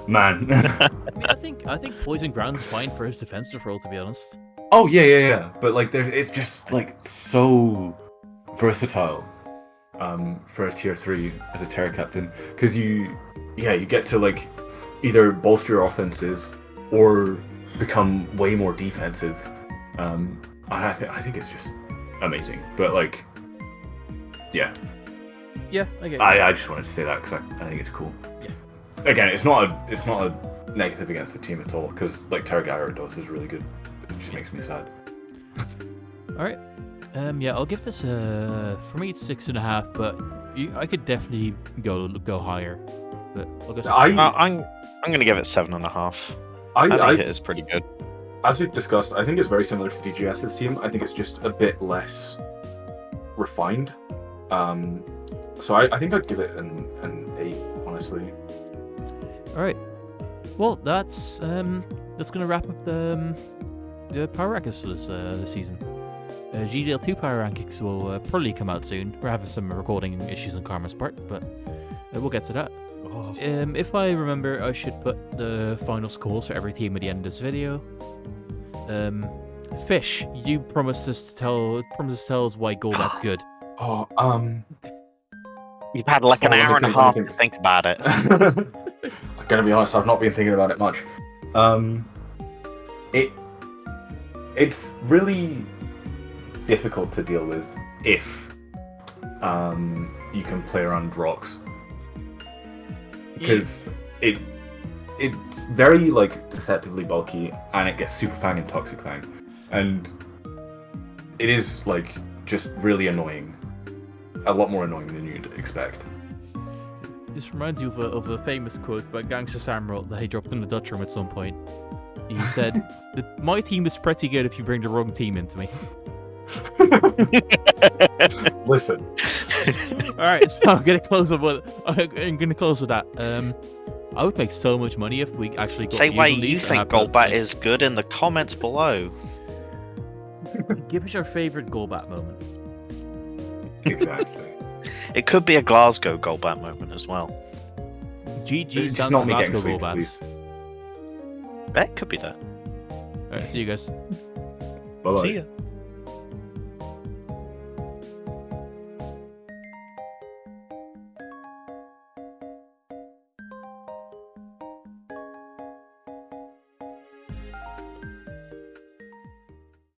man. I mean, I think Poison Ground's fine for his defensive role, to be honest. Oh yeah. But like, it's just like so versatile, for a tier 3 as a Terra captain, because you get to like either bolster your offenses or become way more defensive. I think it's just amazing. But like, yeah, I get it. I just wanted to say that because I think it's cool. Yeah. Again, it's not a negative against the team at all, because like Terra Gyarados is really good. It just makes me sad. All right. I'll give this for me it's 6.5, but I could definitely go higher. But I'll go. I'm gonna give it 7.5. I think it is pretty good. As we've discussed, I think it's very similar to DGS's team. I think it's just a bit less refined. So I think I'd give it an 8, honestly. All right. Well, that's gonna wrap up the Power Rankings this season. GDL 2 Power Rankings will probably come out soon. We're having some recording issues on Carmen's part, but we'll get to that. If I remember, I should put the final scores for every team at the end of this video. Fish, you promised us to tell us why Golbat's good. You've had like an hour and a half to think about it. I'm gonna be honest, I've not been thinking about it much. It's really difficult to deal with if you can play around rocks, because it's very like deceptively bulky, and it gets Super Fang and Toxic Fang, and it is like just really annoying, a lot more annoying than you'd expect. This reminds you of a famous quote by Gangster Samuel that he dropped in the Dutch room at some point. He said, "My team is pretty good if you bring the wrong team into me." Listen. Alright, so I'm gonna close with that. I would make so much money if we actually got Say why views on you these think and Golbat is good in the comments below. Give us your favorite Golbat moment. Exactly. It could be a Glasgow Golbat moment as well. GG It's stands not for me getting Glasgow sweet, Golbats. please. That could be that. Alright, see you guys. Bye-bye. See ya.